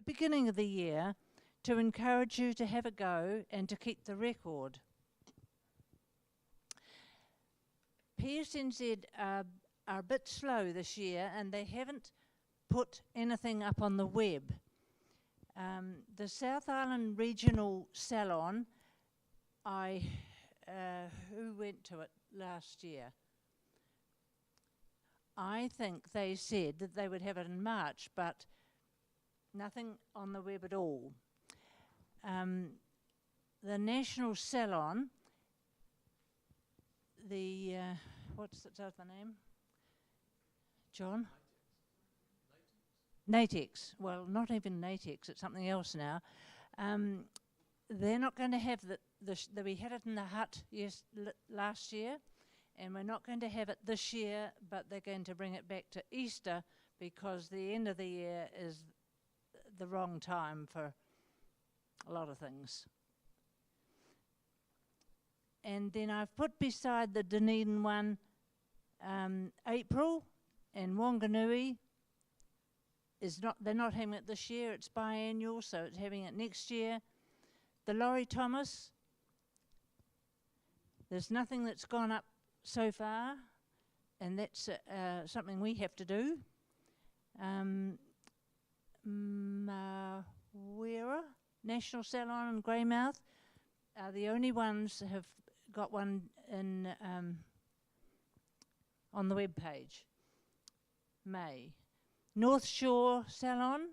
the beginning of the year to encourage you to have a go and to keep the record. PSNZ are a bit slow this year, and they haven't put anything up on the web. The South Island Regional Salon, who went to it last year? I think they said that they would have it in March, but nothing on the web at all. The National Salon, what's the other name? John? Natex. Well, not even Natex, it's something else now. They're not going to have we had it in the hut last year, and we're not going to have it this year, but they're going to bring it back to Easter because the end of the year is the wrong time for a lot of things. And then I've put beside the Dunedin one April, and Wanganui they're not having it this year, it's biannual, so it's having it next year. The Laurie Thomas, there's nothing that's gone up so far, and that's something we have to do. Mawera National Salon and Greymouth are the only ones that have got one in on the web page. May. North Shore Salon,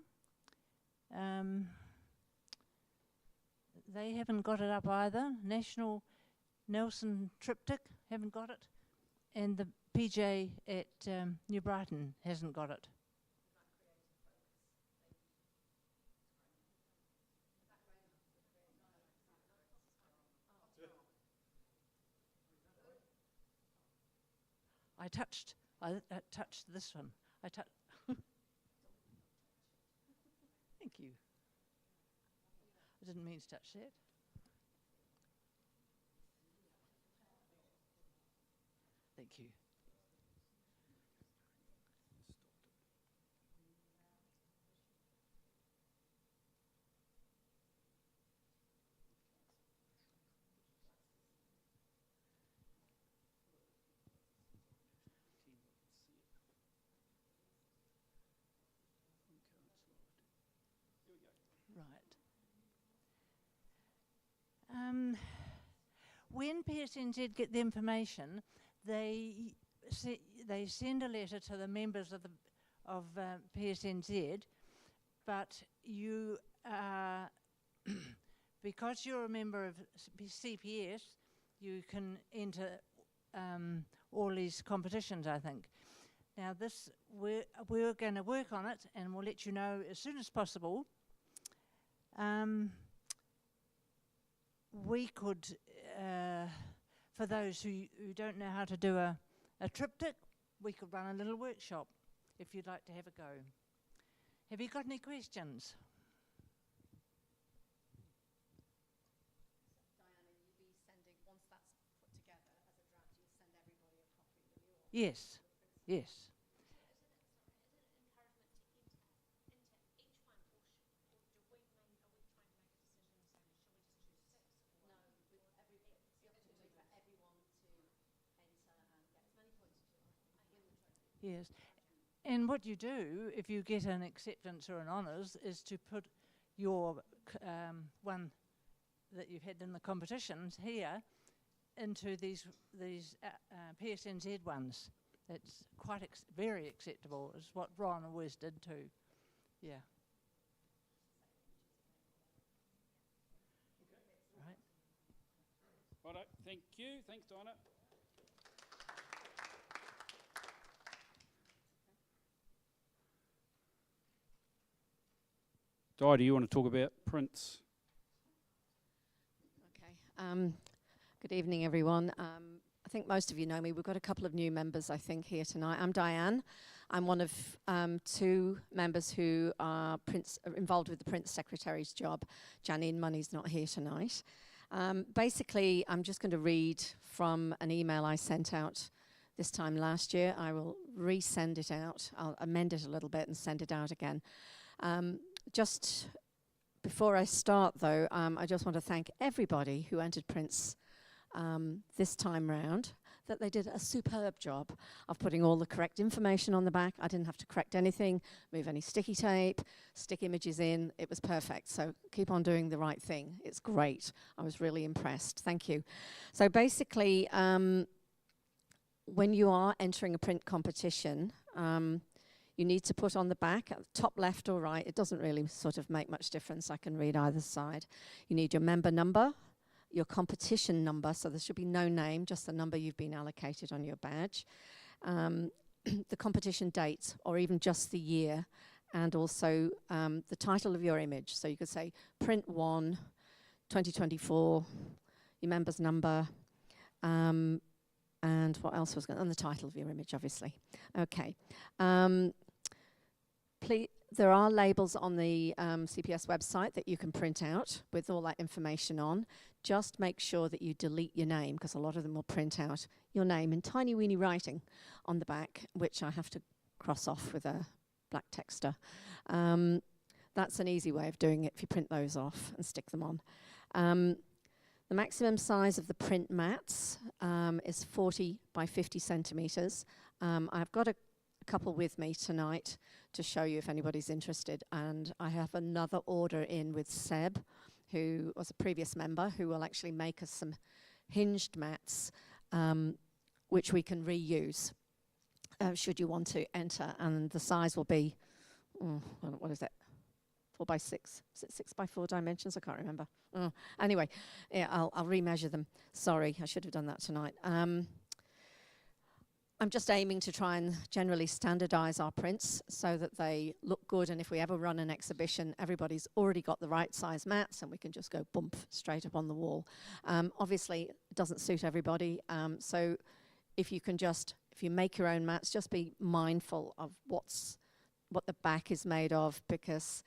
they haven't got it up either. National Nelson Triptych haven't got it, and the PJ at New Brighton hasn't got it. I touched this one. Thank you. I didn't mean to touch that. Thank you. When PSNZ get the information, they send a letter to the members of PSNZ, but you because you're a member of CPS, you can enter all these competitions, I think. Now we're going to work on it, and we'll let you know as soon as possible. We could, for those who don't know how to do a triptych, we could run a little workshop if you'd like to have a go. Have you got any questions? Diana, you'll be sending, once that's put together as a draft, you'll send everybody a copy, will you? Yes, yes. Yes, and what you do if you get an acceptance or an honours is to put your one that you've had in the competitions here into these PSNZ ones. It's quite very acceptable. Is what Ron always did too. Yeah. Okay. Right. Righto, thank you. Thanks, Donna. Di, do you want to talk about prints? Okay. Good evening, everyone. I think most of you know me. We've got a couple of new members, I think, here tonight. I'm Diane. I'm one of two members who are involved with the Prince Secretary's job. Janine Money's not here tonight. Basically, I'm just going to read from an email I sent out this time last year. I will resend it out. I'll amend it a little bit and send it out again. Just before I start, though, I just want to thank everybody who entered prints this time round, that they did a superb job of putting all the correct information on the back. I didn't have to correct anything, move any sticky tape, stick images in. It was perfect. So keep on doing the right thing. It's great. I was really impressed. Thank you. So basically, when you are entering a print competition, you need to put on the back, at the top left or right, it doesn't really sort of make much difference. I can read either side. You need your member number, your competition number, so there should be no name, just the number you've been allocated on your badge, the competition date, or even just the year, and also the title of your image. So you could say print 1, 2024, your member's number, and what else was going on? And the title of your image, obviously. Okay. There are labels on the CPS website that you can print out with all that information on. Just make sure that you delete your name, because a lot of them will print out your name in tiny weeny writing on the back, which I have to cross off with a black texter. That's an easy way of doing it if you print those off and stick them on. The maximum size of the print mats is 40 by 50 centimetres. I've got a couple with me tonight to show you if anybody's interested, and I have another order in with Seb, who was a previous member, who will actually make us some hinged mats which we can reuse should you want to enter, and the size will be what is it, 4 by 6? Is it 6 by 4 dimensions? I can't remember. Anyway, yeah, I'll remeasure them. Sorry, I should have done that tonight. I'm just aiming to try and generally standardize our prints so that they look good, and if we ever run an exhibition, everybody's already got the right size mats and we can just go bump straight up on the wall. Obviously, it doesn't suit everybody, so if you make your own mats, just be mindful of what the back is made of, because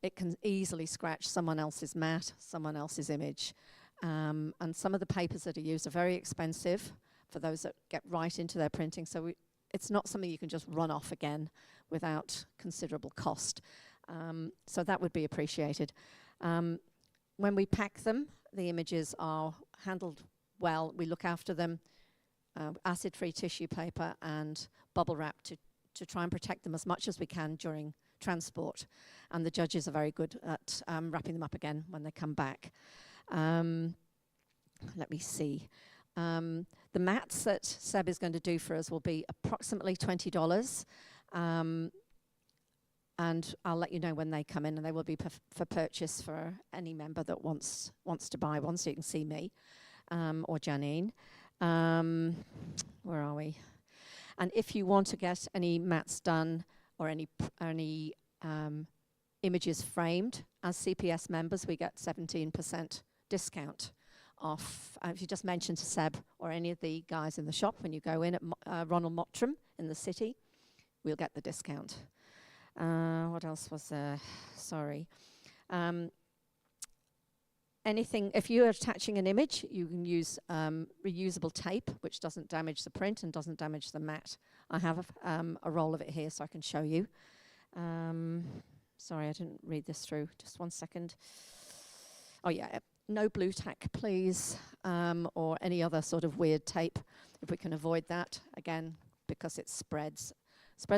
it can easily scratch someone else's mat, someone else's image. And some of the papers that are used are very expensive for those that get right into their printing. So it's not something you can just run off again without considerable cost. So that would be appreciated. When we pack them, the images are handled well. We look after them, acid-free tissue paper and bubble wrap to try and protect them as much as we can during transport. And the judges are very good at wrapping them up again when they come back. Let me see. The mats that Seb is going to do for us will be approximately $20. And I'll let you know when they come in, and they will be for purchase for any member that wants to buy one, so you can see me or Janine. Where are we? And if you want to get any mats done or any images framed, as CPS members, we get 17% discount off. If you just mention to Seb or any of the guys in the shop when you go in at Ronald Mottram in the city, we'll get the discount. What else was there? Sorry. Anything, if you're attaching an image, you can use reusable tape, which doesn't damage the print and doesn't damage the mat. I have a roll of it here so I can show you. Sorry, I didn't read this through. Just 1 second. Oh yeah, no blue tack, please, or any other sort of weird tape, if we can avoid that, again, because it spreads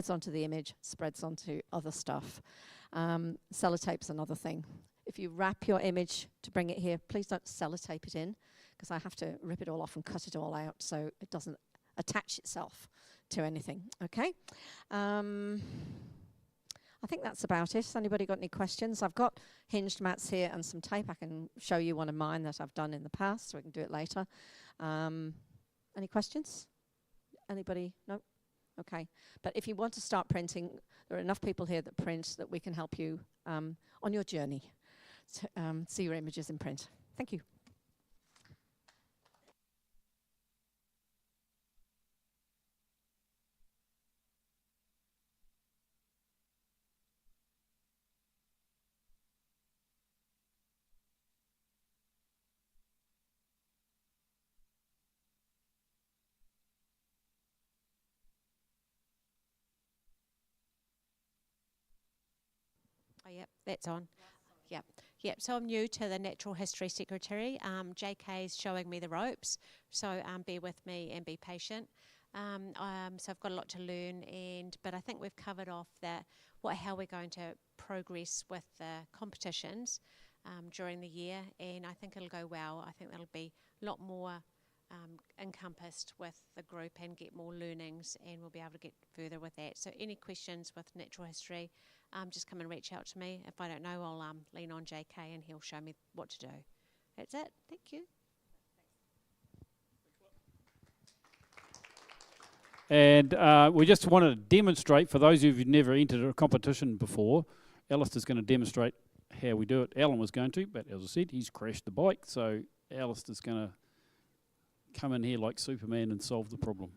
onto the image, spreads onto other stuff. Sellotape's another thing. If you wrap your image to bring it here, please don't sellotape it in, because I have to rip it all off and cut it all out so it doesn't attach itself to anything, okay? I think that's about it. Has anybody got any questions? I've got hinged mats here and some tape. I can show you one of mine that I've done in the past, so we can do it later. Any questions? Anybody? No? Okay. But if you want to start printing, there are enough people here that print that we can help you on your journey to see your images in print. Thank you. yep, that's on. Yep, yep. So I'm new to the Natural History Secretary. JK's showing me the ropes, so bear with me and be patient. So I've got a lot to learn, but I think we've covered off how we're going to progress with the competitions during the year, and I think it'll go well. I think that'll be a lot more encompassed with the group and get more learnings, and we'll be able to get further with that. So any questions with natural history, just come and reach out to me. If I don't know, I'll lean on JK and he'll show me what to do. That's it. Thank you. And we just wanted to demonstrate, for those of you who've never entered a competition before, Alistair's going to demonstrate how we do it. Alan was going to, but as I said, he's crashed the bike, so Alistair's going to come in here like Superman and solve the problem.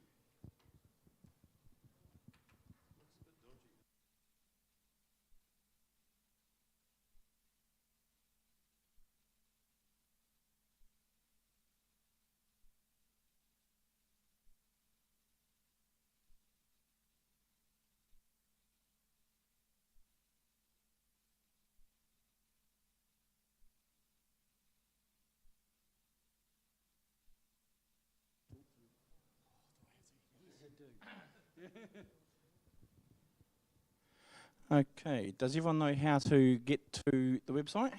Okay, does everyone know how to get to the website?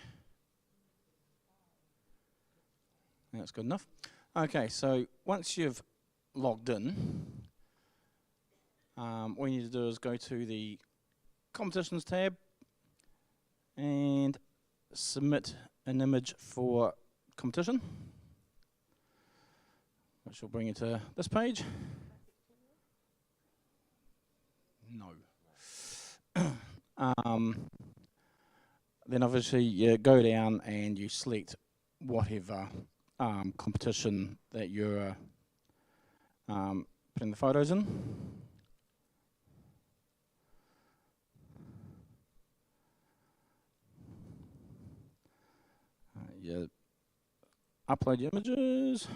That's good enough. Okay, so once you've logged in, what you need to do is go to the competitions tab and submit an image for competition, which will bring you to this page. No. Then obviously you go down and you select whatever competition that you're putting the photos in. You upload your images.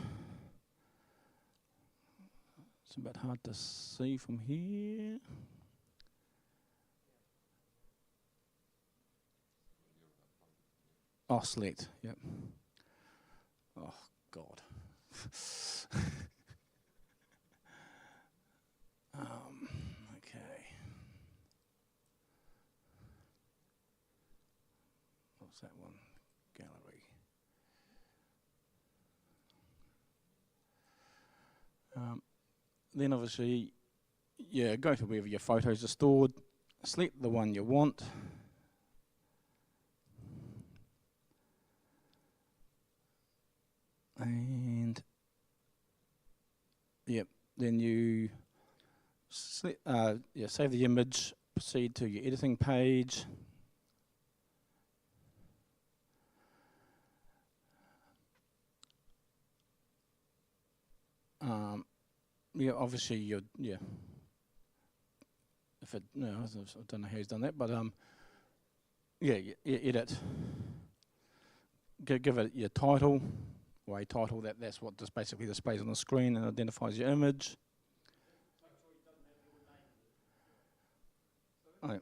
It's a bit hard to see from here. Oh, select, yep. Oh, God. Okay. What's that one? Gallery. Then obviously, yeah, go to wherever your photos are stored, select the one you want. And yep, then you save the image, proceed to your editing page. Yeah, obviously if it, no, I don't know how he's done that, but yeah, you edit. Give it your title. A title that's what just basically displays on the screen and identifies your image. Oh.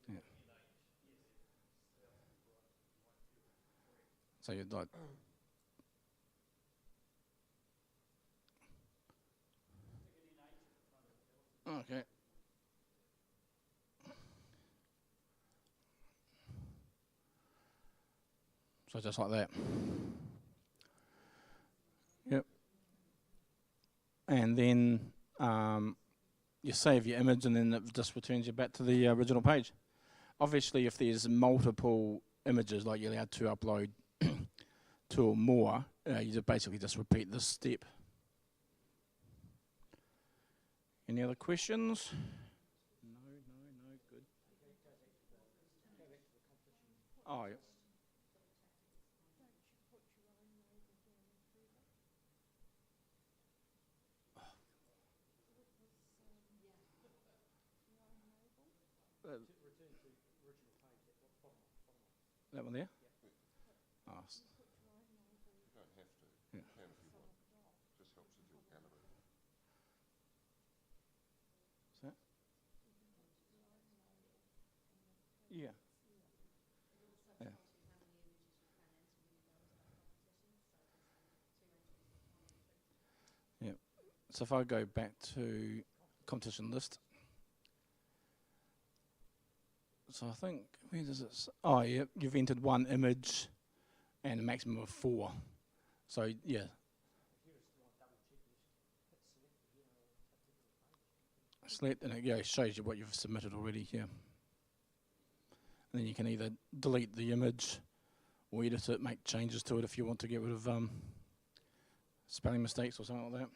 Yeah. So you'd like. Okay. So just like that. Yep. And then you save your image and then it just returns you back to the original page. Obviously, if there's multiple images, like you're allowed to upload two or more, you basically just repeat this step. Any other questions? No, good. Oh, yeah. That one there? Oh. You don't have to. You can if you want. Just helps with your gallery. Is that? So if I go back to competition list, so I think, where does it, oh yeah, you've entered 1 image and a maximum of 4. So yeah. Select, and it shows you what you've submitted already here. And then you can either delete the image or edit it, make changes to it if you want to get rid of spelling mistakes or something like that.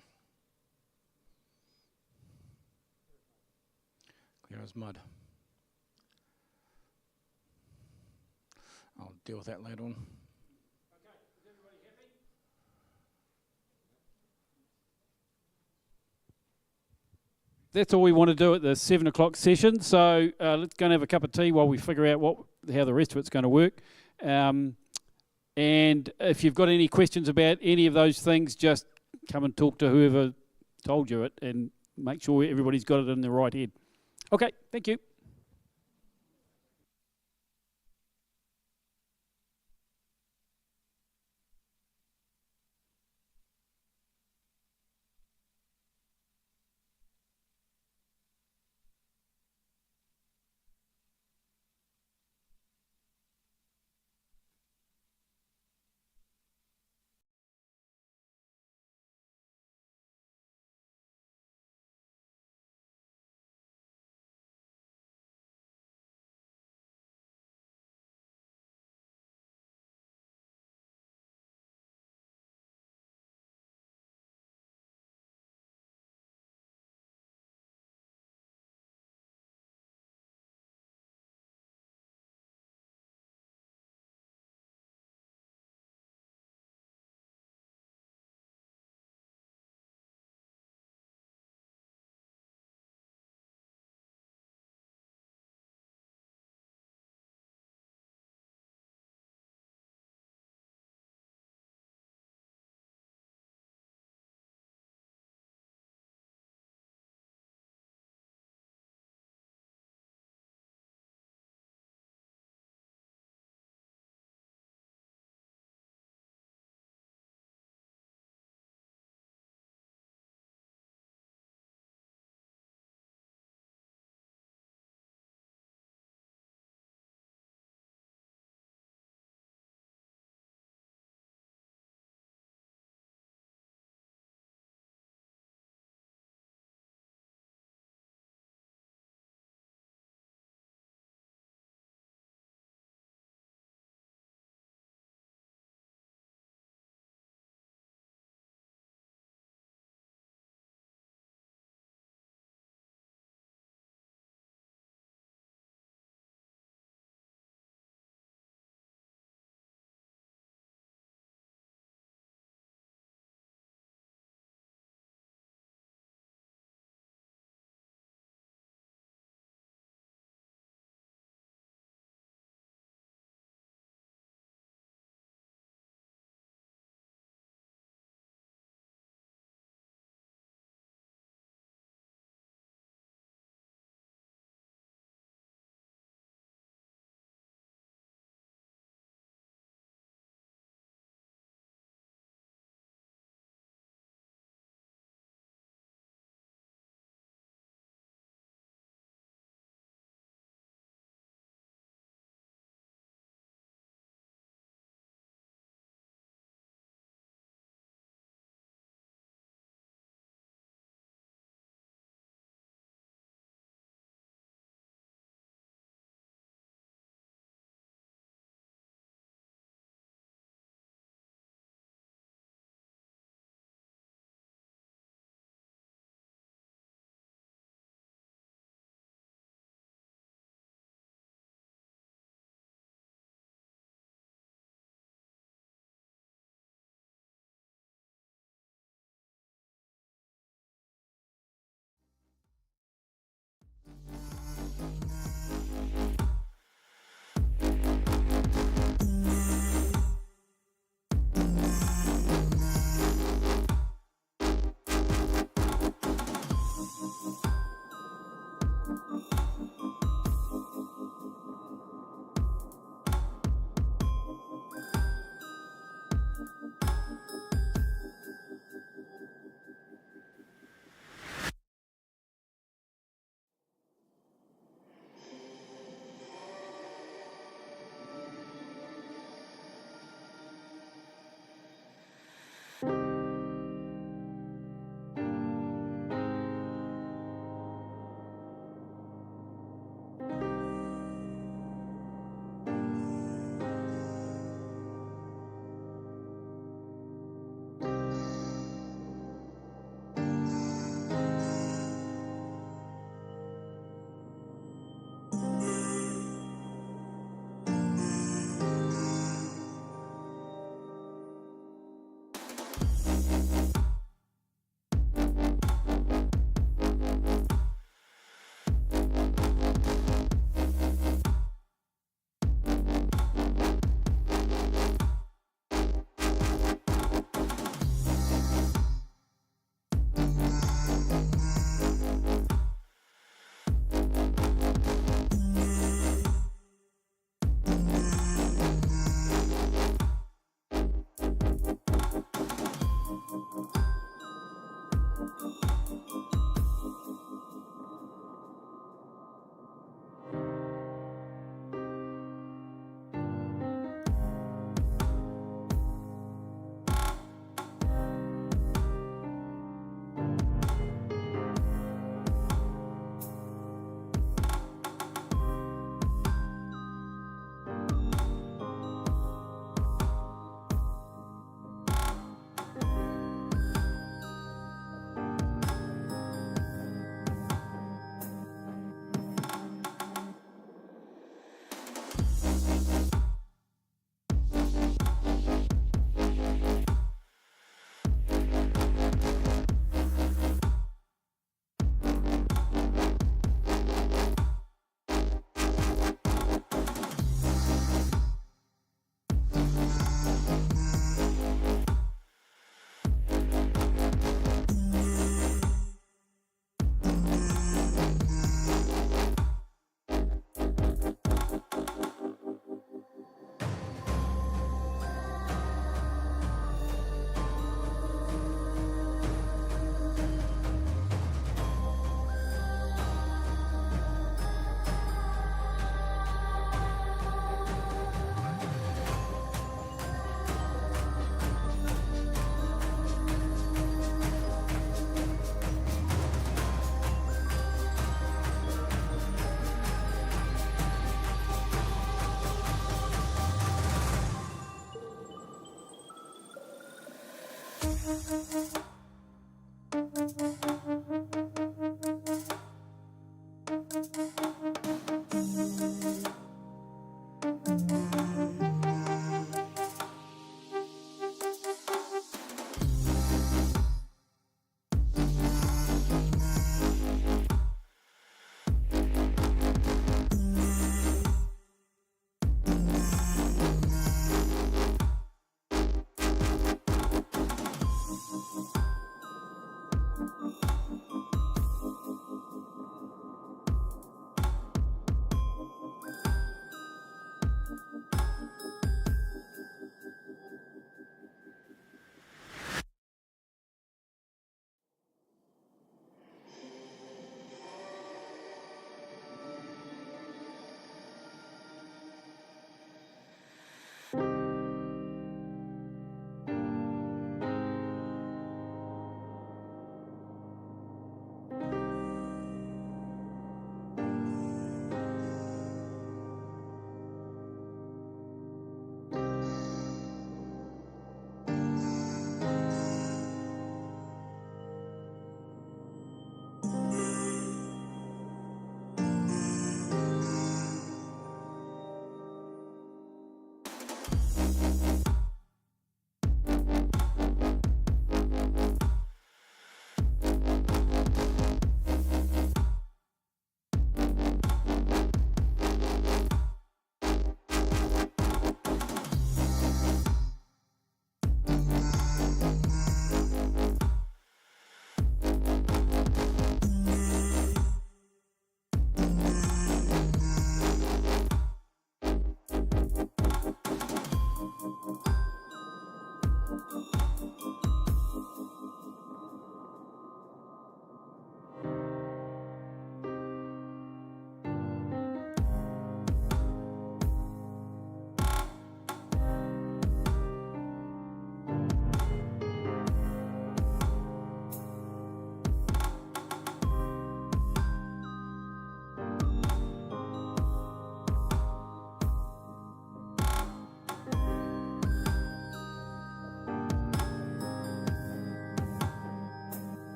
Clear as mud. I'll deal with that later on. That's all we want to do at the 7 o'clock session. So let's go and have a cup of tea while we figure out how the rest of it's going to work. And if you've got any questions about any of those things, just come and talk to whoever told you it and make sure everybody's got it in their right head. Okay, thank you.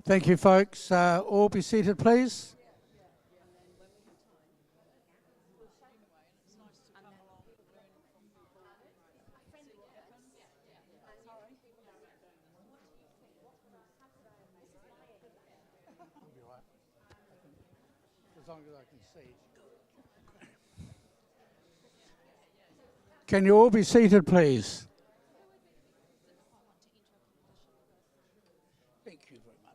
Thank you, folks. All be seated, please. As long as I can see. Can you all be seated, please? Thank you very much.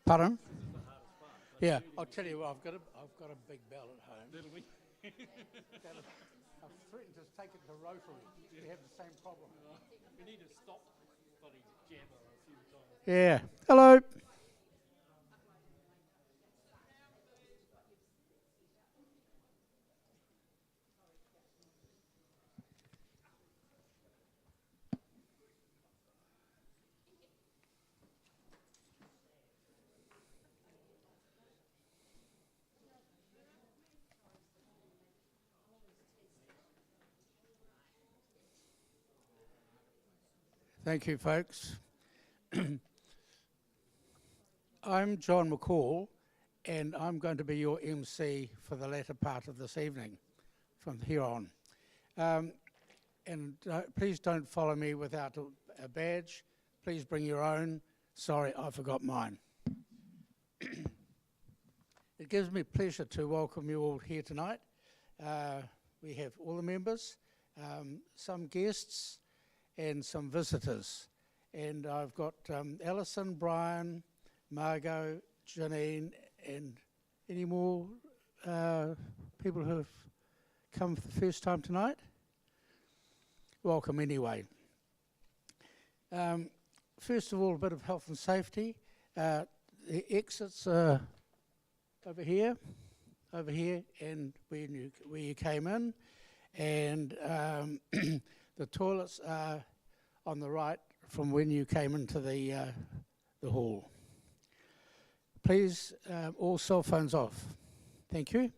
Pardon? Yeah, I'll tell you what, I've got a big bell at home. I've threatened to take it to Rotary. We have the same problem. You need to stop bloody jabber a few times. Yeah. Hello. Thank you, folks. I'm John McCall, and I'm going to be your MC for the latter part of this evening from here on. Please don't follow me without a badge. Please bring your own. Sorry, I forgot mine. It gives me pleasure to welcome you all here tonight. We have all the members, some guests, and some visitors. And I've got Alison, Brian, Margot, Janine, and any more people who have come for the first time tonight? Welcome anyway. First of all, a bit of health and safety. The exits are over here, and where you came in, and the toilets are on the right from when you came into the hall. Please, all cell phones off. Thank you.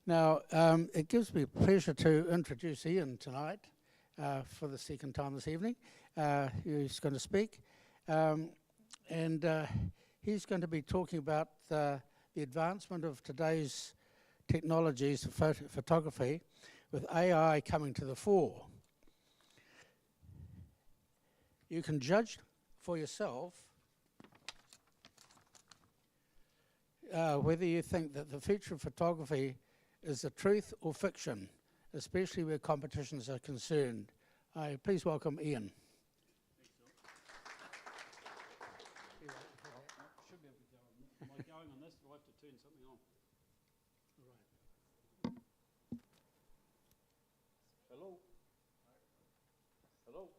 Now, it gives me pleasure to introduce Ian tonight for the second time this evening. He's going to speak. He's going to be talking about the advancement of today's technologies for photography with AI coming to the fore. You can judge for yourself whether you think that the future of photography is the truth or fiction, especially where competitions are concerned. Please welcome Ian. Am I going on this? Do I have to turn something on? Hello? Hello?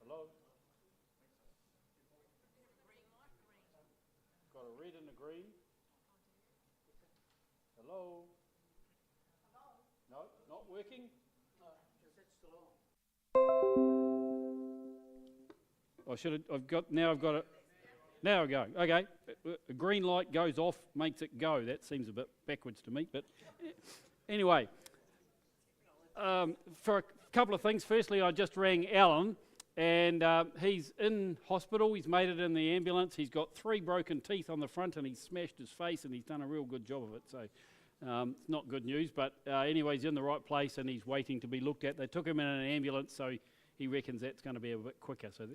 Hello? Got a red and a green. Hello? No, not working? I've got it. Now I go. Okay, a green light goes off, makes it go. That seems a bit backwards to me, but anyway. For a couple of things. Firstly, I just rang Alan, and he's in hospital. He's made it in the ambulance. He's got 3 broken teeth on the front, and he's smashed his face, and he's done a real good job of it. So it's not good news, but anyway, he's in the right place, and he's waiting to be looked at. They took him in an ambulance, so he reckons that's going to be a bit quicker. So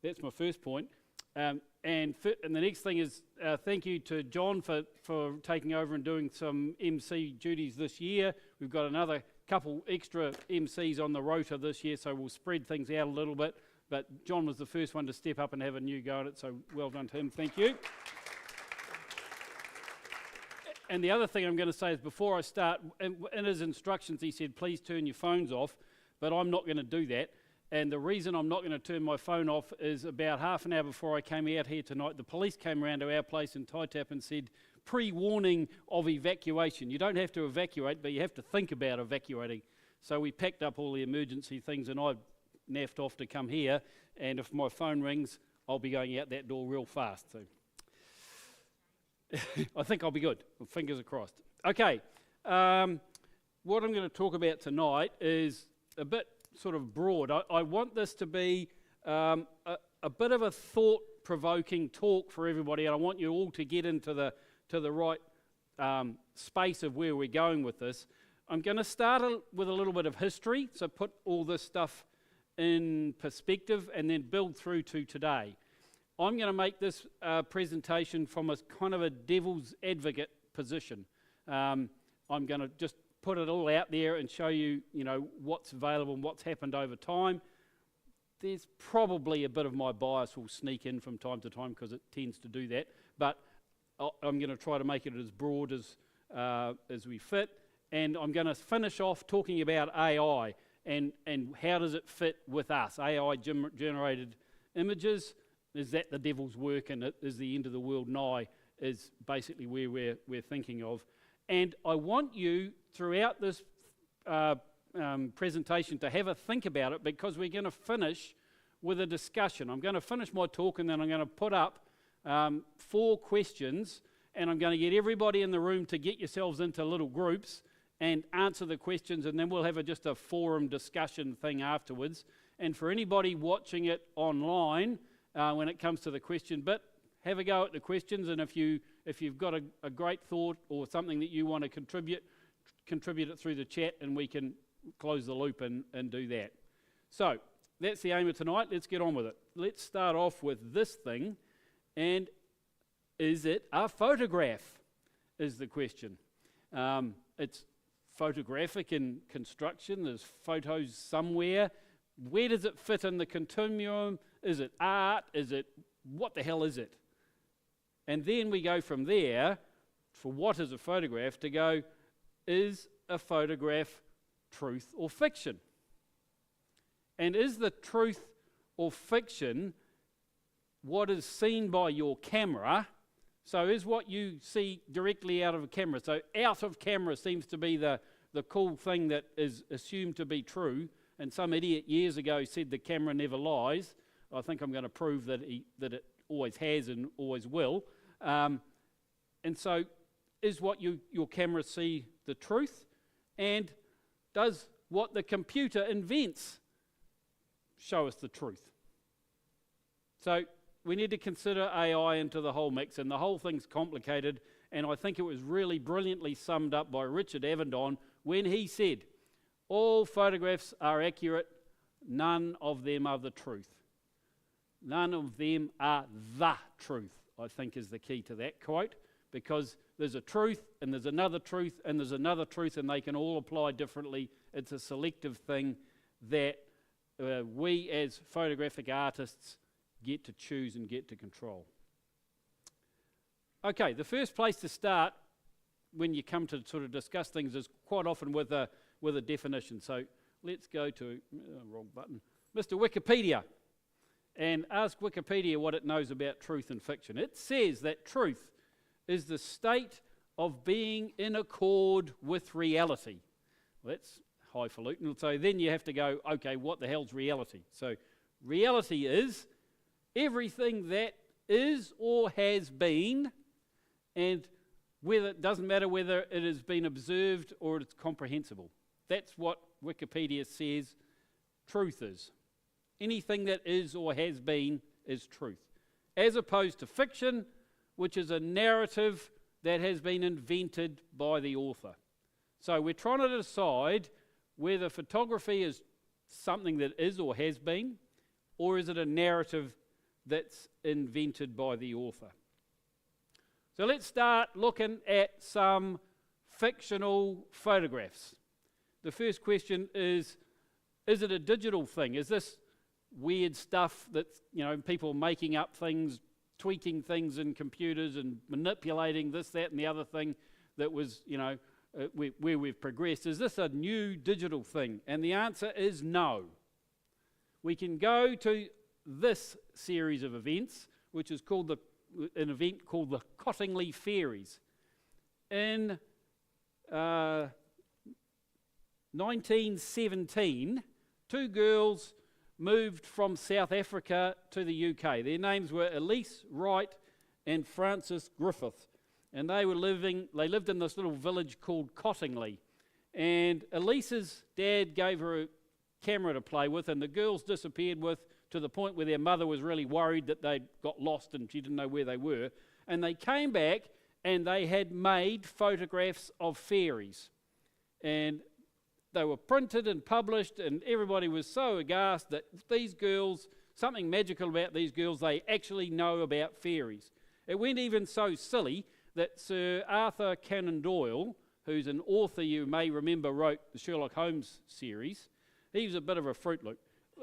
that's my first point. And the next thing is thank you to John for taking over and doing some MC duties this year. We've got another couple extra MCs on the rota this year, so we'll spread things out a little bit. But John was the first one to step up and have a new go at it, so well done to him. Thank you. And the other thing I'm going to say is before I start, in his instructions he said, please turn your phones off, but I'm not going to do that. And the reason I'm not going to turn my phone off is about half an hour before I came out here tonight, the police came around to our place in Taitap and said, pre-warning of evacuation. You don't have to evacuate, but you have to think about evacuating. So we packed up all the emergency things, and I naffed off to come here, and if my phone rings, I'll be going out that door real fast. So I think I'll be good. Fingers are crossed. Okay, what I'm going to talk about tonight is a bit sort of broad. I want this to be a bit of a thought-provoking talk for everybody, and I want you all to get into the right space of where we're going with this. I'm going to start with a little bit of history, so put all this stuff in perspective and then build through to today. I'm going to make this presentation from a kind of a devil's advocate position. I'm going to just put it all out there and show you, what's available and what's happened over time. There's probably a bit of my bias will sneak in from time to time because it tends to do that, but I'm going to try to make it as broad as we fit, and I'm going to finish off talking about AI and how does it fit with us. AI generated images, is that the devil's work and is the end of the world nigh, is basically where we're thinking of. And I want you throughout this presentation to have a think about it, because we're going to finish with a discussion. I'm going to finish my talk and then I'm going to put up 4 questions, and I'm going to get everybody in the room to get yourselves into little groups and answer the questions, and then we'll have just a forum discussion thing afterwards. And for anybody watching it online, when it comes to the question bit, have a go at the questions, and if you've got a great thought or something that you want to contribute it through the chat, and we can close the loop and do that. So that's the aim of tonight. Let's get on with it. Let's start off with this thing. And is it a photograph, is the question. It's photographic in construction. There's photos somewhere. Where does it fit in the continuum? Is it art? What the hell is it? And then we go from there, for what is a photograph, to go, is a photograph truth or fiction? And is the truth or fiction what is seen by your camera? So is what you see directly out of a camera. So out of camera seems to be the cool thing that is assumed to be true. And some idiot years ago said the camera never lies. I think I'm going to prove that it always has and always will. And so is what your camera see the truth? And does what the computer invents show us the truth? So we need to consider AI into the whole mix, and the whole thing's complicated, and I think it was really brilliantly summed up by Richard Avedon when he said, all photographs are accurate, none of them are the truth. None of them are the truth, I think is the key to that quote, because there's a truth, and there's another truth, and there's another truth, and they can all apply differently. It's a selective thing that we as photographic artists get to choose and get to control. Okay, the first place to start when you come to sort of discuss things is quite often with a definition. So let's go to, wrong button, Mr. Wikipedia, and ask Wikipedia what it knows about truth and fiction. It says that truth is the state of being in accord with reality. Well, that's highfalutin. So then you have to go, okay, what the hell's reality? So reality is everything that is or has been, and whether it doesn't matter whether it has been observed or it's comprehensible. That's what Wikipedia says truth is. Anything that is or has been is truth. As opposed to fiction, which is a narrative that has been invented by the author. So we're trying to decide whether photography is something that is or has been, or is it a narrative that's invented by the author. So let's start looking at some fictional photographs. The first question is it a digital thing? Is this weird stuff that's, people making up things, tweaking things in computers and manipulating this, that and the other thing that was, where we've progressed? Is this a new digital thing? And the answer is no. We can go to this series of events, which is called an event called the Cottingley Fairies. In 1917, two girls moved from South Africa to the UK. Their names were Elise Wright and Frances Griffith, and they lived in this little village called Cottingley. And Elise's dad gave her a camera to play with, and the girls disappeared to the point where their mother was really worried that they'd got lost and she didn't know where they were. And they came back and they had made photographs of fairies. And they were printed and published, and everybody was so aghast that these girls, something magical about these girls, they actually know about fairies. It went even so silly that Sir Arthur Conan Doyle, who's an author you may remember wrote the Sherlock Holmes series, he was a bit of a Fruit Loop.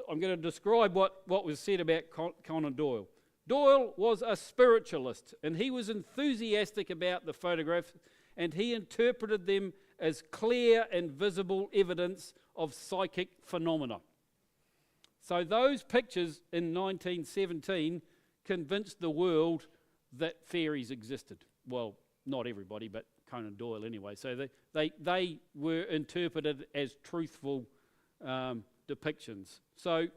I'm going to describe what was said about Conan Doyle. Doyle was a spiritualist, and he was enthusiastic about the photographs, and he interpreted them as clear and visible evidence of psychic phenomena. So those pictures in 1917 convinced the world that fairies existed. Well, not everybody, but Conan Doyle anyway. So they were interpreted as truthful depictions. So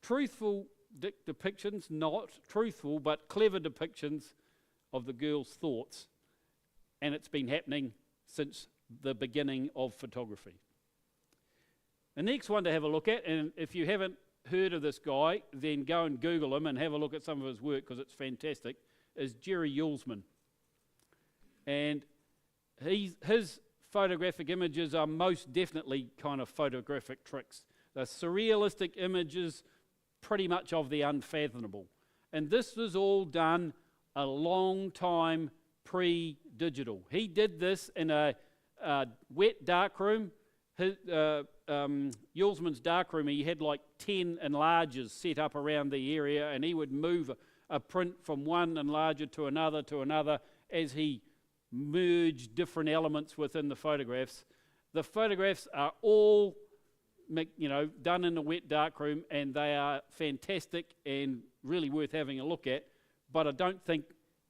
truthful depictions, not truthful, but clever depictions of the girl's thoughts. And it's been happening since the beginning of photography. The next one to have a look at, and if you haven't heard of this guy, then go and Google him and have a look at some of his work because it's fantastic, is Jerry Yulesman. And his photographic images are most definitely kind of photographic tricks. They're surrealistic images, pretty much of the unfathomable. And this was all done a long time pre-digital. He did this in a wet darkroom. Yulesman's darkroom, he had like 10 enlargers set up around the area, and he would move a print from one enlarger to another as he merged different elements within the photographs. The photographs are all done in a wet darkroom, and they are fantastic and really worth having a look at, but I don't think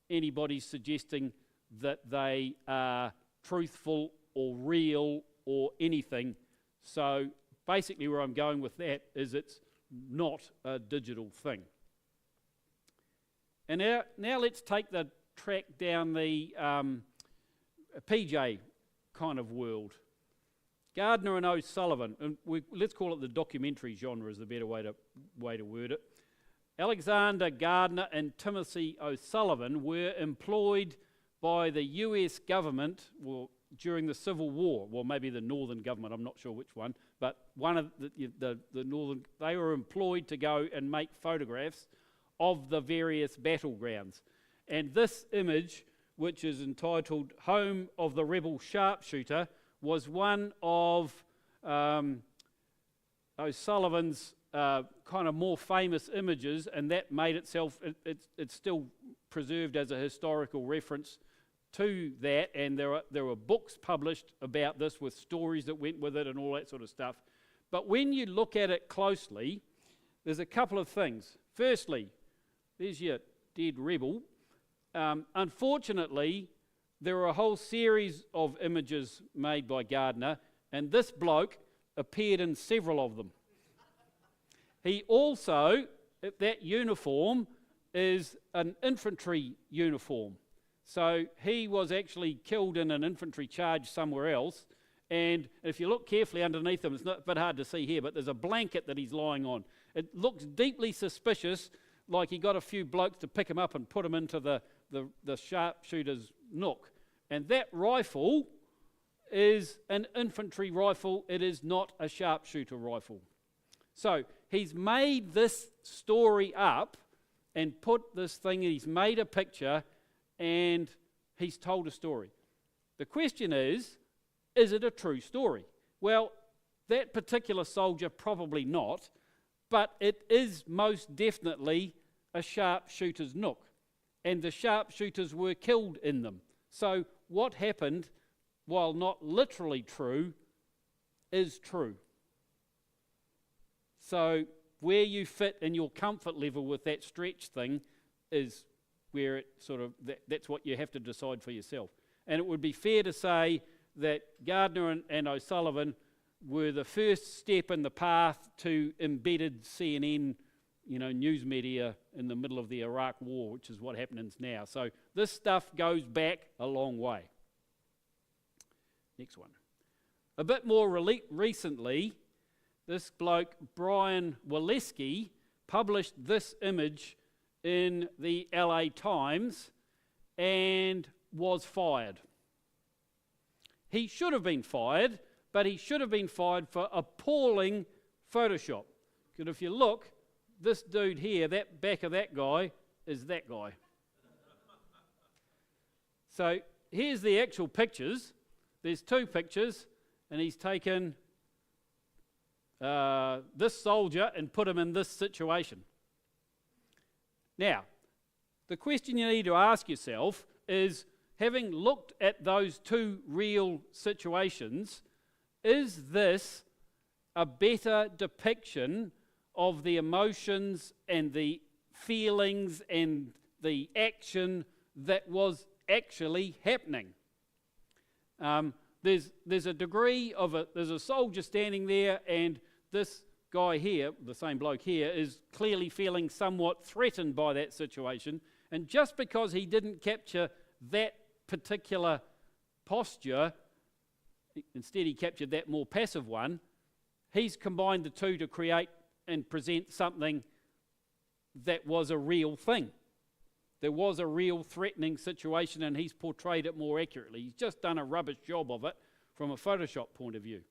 anybody's suggesting that they are truthful or real or anything. So basically where I'm going with that is it's not a digital thing. And now let's take the track down the PJ kind of world. Gardner and O'Sullivan, and let's call it the documentary genre is the better way to word it. Alexander Gardner and Timothy O'Sullivan were employed by the US government during the Civil War. Well, maybe the Northern government, I'm not sure which one, but one of the Northern, they were employed to go and make photographs of the various battlegrounds. And this image, which is entitled Home of the Rebel Sharpshooter, was one of O'Sullivan's kind of more famous images, and that made itself, it's still preserved as a historical reference to that, and there were books published about this with stories that went with it and all that sort of stuff. But when you look at it closely, there's a couple of things. Firstly, there's your dead rebel. Unfortunately, there are a whole series of images made by Gardner, and this bloke appeared in several of them. He also, that uniform is an infantry uniform. So he was actually killed in an infantry charge somewhere else. And if you look carefully underneath him, it's not a bit hard to see here, but there's a blanket that he's lying on. It looks deeply suspicious, like he got a few blokes to pick him up and put him into the sharpshooter's nook. And that rifle is an infantry rifle. It is not a sharpshooter rifle. So he's made this story up and put this thing, he's made a picture and he's told a story. The question is it a true story? Well, that particular soldier, probably not, but it is most definitely a sharpshooter's nook. And the sharpshooters were killed in them. So what happened, while not literally true, is true. So where you fit in your comfort level with that stretch thing is where it sort of, that's what you have to decide for yourself. And it would be fair to say that Gardner and O'Sullivan were the first step in the path to embedded CNN, news media in the middle of the Iraq War, which is what happens now. So this stuff goes back a long way. Next one. A bit more recently, this bloke, Brian Walesky, published this image in the LA Times and was fired. He should have been fired, but he should have been fired for appalling Photoshop. Because if you look, this dude here, that back of that guy, is that guy. So here's the actual pictures. There's two pictures, and he's taken this soldier and put him in this situation. Now, the question you need to ask yourself is, having looked at those two real situations, is this a better depiction of the emotions and the feelings and the action that was actually happening? There's a degree of there's a soldier standing there, and this guy here, the same bloke here, is clearly feeling somewhat threatened by that situation. And just because he didn't capture that particular posture, instead he captured that more passive one, he's combined the two to create and present something that was a real thing. There was a real threatening situation, and he's portrayed it more accurately. He's just done a rubbish job of it from a Photoshop point of view.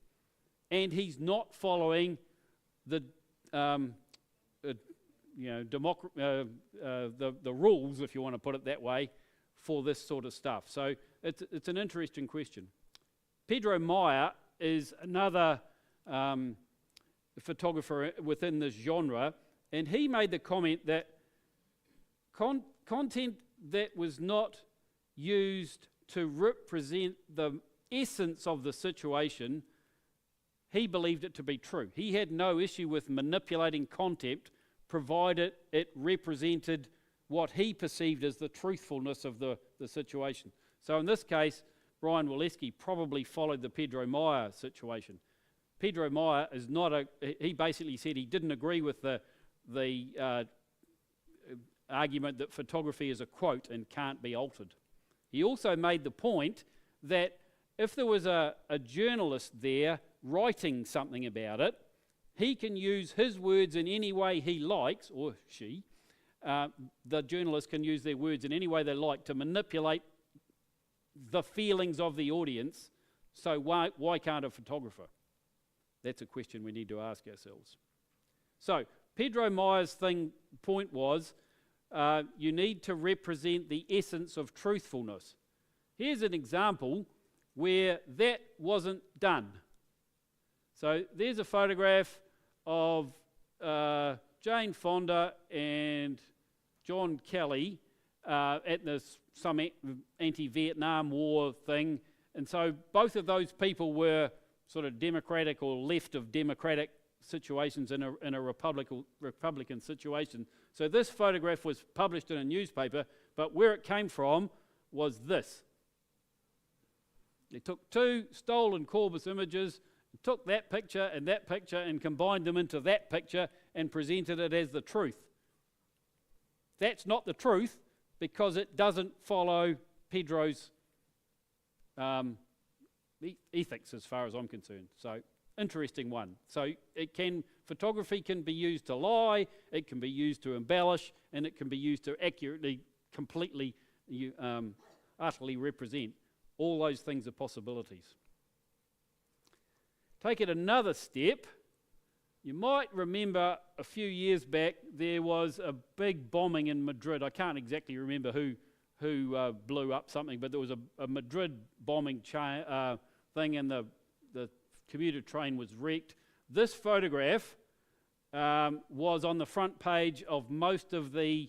And he's not following the the rules, if you want to put it that way, for this sort of stuff. So it's an interesting question. Pedro Meyer is another photographer within this genre, and he made the comment that content that was not used to represent the essence of the situation, he believed it to be true. He had no issue with manipulating content, provided it represented what he perceived as the truthfulness of the situation. So in this case, Brian Walesky probably followed the Pedro Meyer situation. Pedro Meyer is not he basically said he didn't agree with the argument that photography is a quote and can't be altered. He also made the point that if there was a journalist there writing something about it, he can use his words in any way he likes, or she. The journalist can use their words in any way they like to manipulate the feelings of the audience. So why can't a photographer? That's a question we need to ask ourselves. So Pedro Meyer's point was, you need to represent the essence of truthfulness. Here's an example where that wasn't done. So there's a photograph of Jane Fonda and John Kelly at some anti-Vietnam War thing. And so both of those people were sort of democratic or left of democratic situations in a Republican situation. So this photograph was published in a newspaper, but where it came from was this. They took two stolen Corbis images took that picture and combined them into that picture and presented it as the truth. That's not the truth because it doesn't follow Pedro's ethics as far as I'm concerned. So, interesting one. So, photography can be used to lie, it can be used to embellish, and it can be used to accurately, completely, utterly represent. All those things are possibilities. Take it another step. You might remember a few years back there was a big bombing in Madrid. I can't exactly remember who blew up something, but there was a Madrid bombing thing, and the commuter train was wrecked. This photograph was on the front page of most of the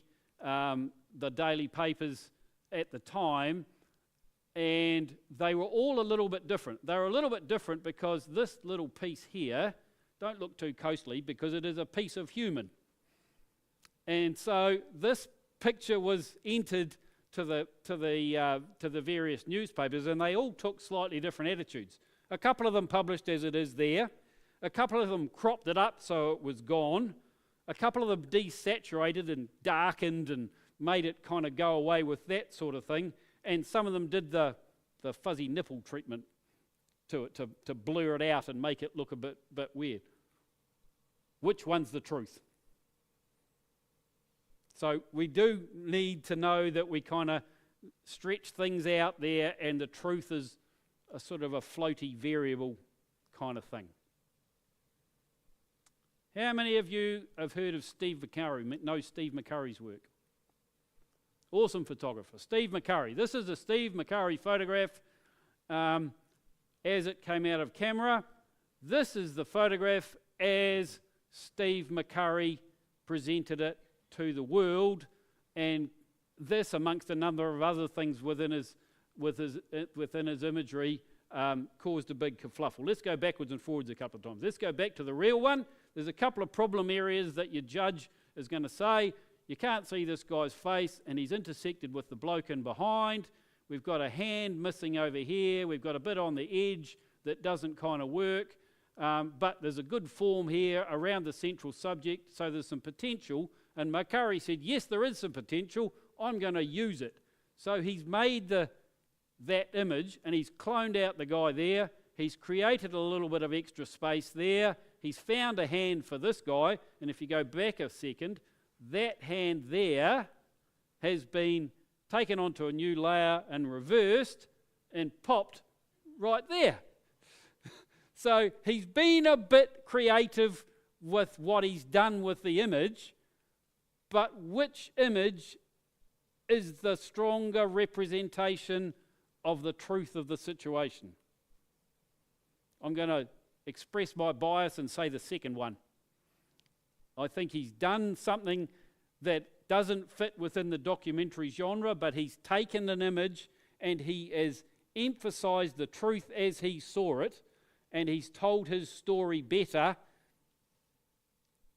daily papers at the time, and they were all a little bit different. They were a little bit different because this little piece here, don't look too closely because it is a piece of human. And so this picture was entered to the various newspapers, and they all took slightly different attitudes. A couple of them published as it is there. A couple of them cropped it up so it was gone. A couple of them desaturated and darkened and made it kind of go away with that sort of thing. And some of them did the fuzzy nipple treatment to it to blur it out and make it look a bit weird. Which one's the truth? So we do need to know that we kind of stretch things out there, and the truth is a sort of a floaty variable kind of thing. How many of you have heard of Steve McCurry, know Steve McCurry's work? Awesome photographer. Steve McCurry. This is a Steve McCurry photograph as it came out of camera. This is the photograph as Steve McCurry presented it to the world, and this, amongst a number of other things within his imagery, caused a big kerfluffle. Let's go backwards and forwards a couple of times. Let's go back to the real one. There's a couple of problem areas that your judge is going to say, you can't see this guy's face, and he's intersected with the bloke in behind. We've got a hand missing over here. We've got a bit on the edge that doesn't kind of work. But there's a good form here around the central subject, so there's some potential. And McCurry said, yes, there is some potential. I'm going to use it. So he's made that image, and he's cloned out the guy there. He's created a little bit of extra space there. He's found a hand for this guy, and if you go back a second, that hand there has been taken onto a new layer and reversed and popped right there. So he's been a bit creative with what he's done with the image, but which image is the stronger representation of the truth of the situation? I'm going to express my bias and say the second one. I think he's done something that doesn't fit within the documentary genre, but he's taken an image and he has emphasized the truth as he saw it, and he's told his story better,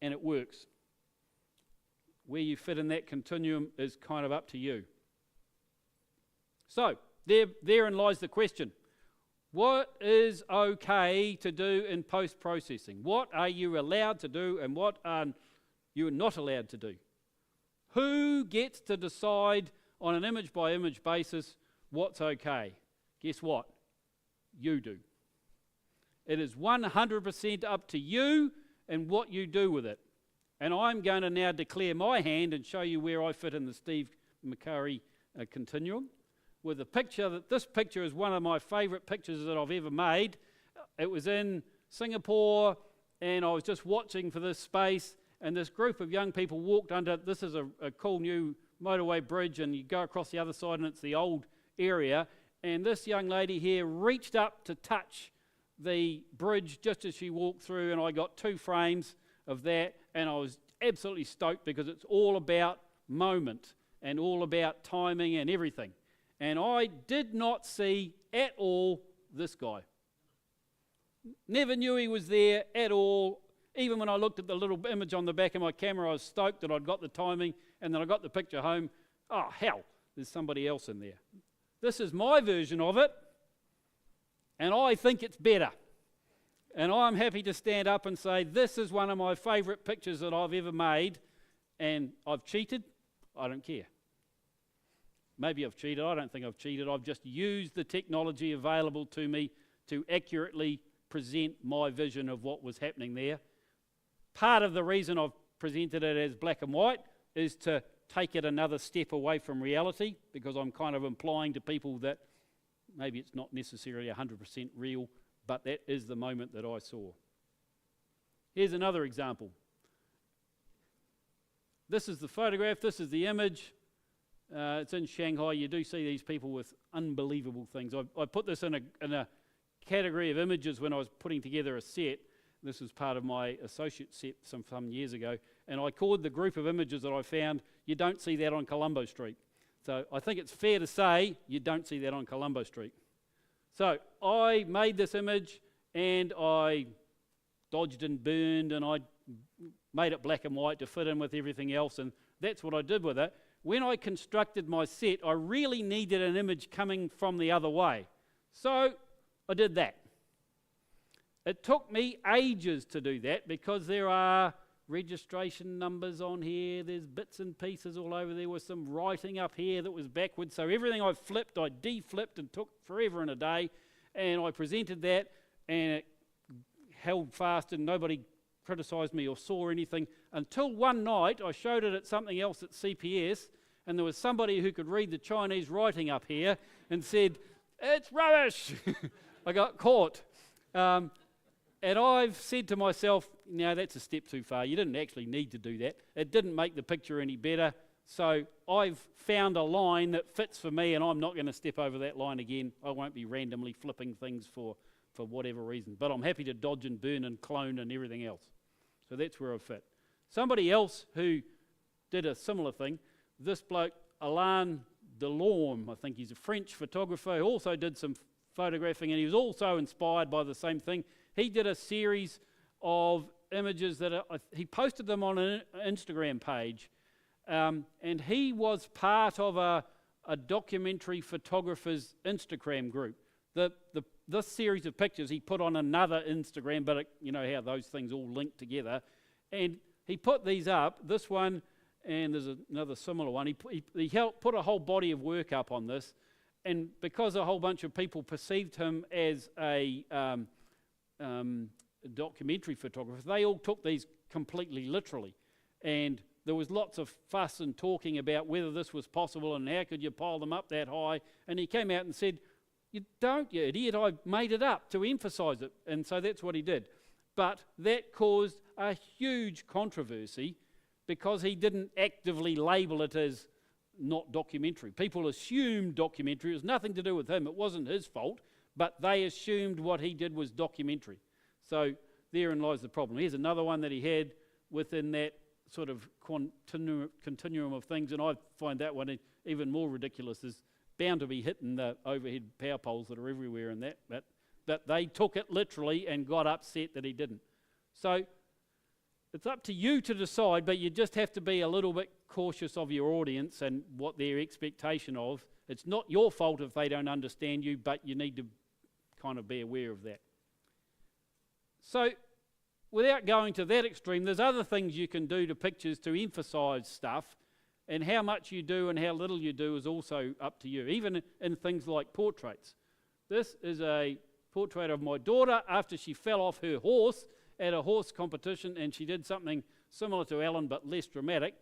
and it works. Where you fit in that continuum is kind of up to you. So, therein lies the question. What is okay to do in post-processing? What are you allowed to do and what are you not allowed to do? Who gets to decide on an image-by-image basis what's okay? Guess what? You do. It is 100% up to you and what you do with it. And I'm going to now declare my hand and show you where I fit in the Steve McCurry continuum with a picture that this picture is one of my favourite pictures that I've ever made. It was in Singapore, and I was just watching for this space, and this group of young people walked under. This is a cool new motorway bridge, and you go across the other side and it's the old area, and this young lady here reached up to touch the bridge just as she walked through, and I got 2 frames of that, and I was absolutely stoked because it's all about moment and all about timing and everything. And I did not see at all this guy. Never knew he was there at all. Even when I looked at the little image on the back of my camera, I was stoked that I'd got the timing, and then I got the picture home. Oh, hell, there's somebody else in there. This is my version of it, and I think it's better. And I'm happy to stand up and say, this is one of my favourite pictures that I've ever made, and I've cheated. I don't care. Maybe I've cheated. I don't think I've cheated. I've just used the technology available to me to accurately present my vision of what was happening there. Part of the reason I've presented it as black and white is to take it another step away from reality, because I'm kind of implying to people that maybe it's not necessarily 100% real, but that is the moment that I saw. Here's another example. This is the photograph, this is the image. It's in Shanghai. You do see these people with unbelievable things. I put this in a category of images when I was putting together a set. This was part of my associate set some years ago, and I called the group of images that I found, you don't see that on Colombo Street. So I think it's fair to say you don't see that on Colombo Street. So I made this image and I dodged and burned and I made it black and white to fit in with everything else, and that's what I did with it. When I constructed my set, I really needed an image coming from the other way. So I did that. It took me ages to do that because there are registration numbers on here, there's bits and pieces all over. There was some writing up here that was backwards, so everything I flipped, I de-flipped, and took forever and a day, and I presented that and it held fast and nobody criticised me or saw anything until one night I showed it at something else at CPS, and there was somebody who could read the Chinese writing up here and said, "It's rubbish." I got caught. And I've said to myself, no, that's a step too far. You didn't actually need to do that. It didn't make the picture any better. So I've found a line that fits for me, and I'm not going to step over that line again. I won't be randomly flipping things for whatever reason. But I'm happy to dodge and burn and clone and everything else. So that's where I fit. Somebody else who did a similar thing, this bloke, Alain Delorme, I think he's a French photographer, who also did some photographing, and he was also inspired by the same thing. He did a series of images that he posted them on an Instagram page, and he was part of a documentary photographers Instagram group. This series of pictures he put on another Instagram, but you know how those things all link together, and he put these up, this one, and there's another similar one. He put a whole body of work up on this, and because a whole bunch of people perceived him as a documentary photographer, they all took these completely literally, and there was lots of fuss and talking about whether this was possible and how could you pile them up that high, and he came out and said, "You don't, you idiot, I made it up to emphasise it," and so that's what he did. But that caused a huge controversy because he didn't actively label it as not documentary. People assumed documentary. It was nothing to do with him. It wasn't his fault, but they assumed what he did was documentary. So therein lies the problem. Here's another one that he had within that sort of continuum of things, and I find that one even more ridiculous. There's bound to be hitting the overhead power poles that are everywhere in that, but they took it literally and got upset that he didn't. So it's up to you to decide, but you just have to be a little bit cautious of your audience and what their expectation of. It's not your fault if they don't understand you, but you need to kind of be aware of that. So without going to that extreme, there's other things you can do to pictures to emphasise stuff, and how much you do and how little you do is also up to you, even in things like portraits. This is a portrait of my daughter after she fell off her horse at a horse competition, and she did something similar to Ellen but less dramatic.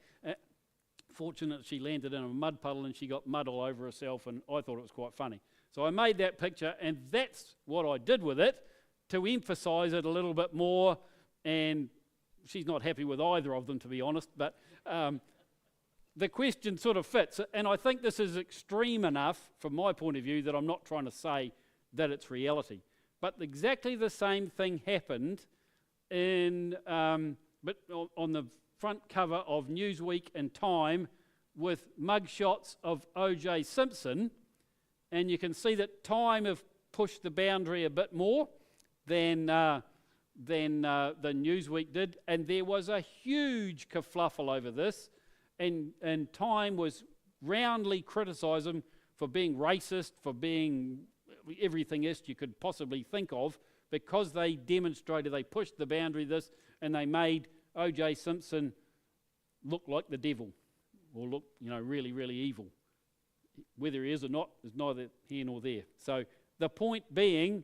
Fortunately, she landed in a mud puddle and she got mud all over herself, and I thought it was quite funny. So I made that picture, and that's what I did with it to emphasise it a little bit more, and she's not happy with either of them, to be honest, but the question sort of fits, and I think this is extreme enough from my point of view that I'm not trying to say that it's reality. But exactly the same thing happened but on the front cover of Newsweek and Time with mugshots of O.J. Simpson, and you can see that Time have pushed the boundary a bit more than Newsweek did, and there was a huge kerfluffle over this, and Time was roundly criticised him for being racist, for being everything else you could possibly think of, because they demonstrated, they pushed the boundary of this, and they made O.J. Simpson look like the devil, or look, really, really evil. Whether he is or not is neither here nor there. So the point being,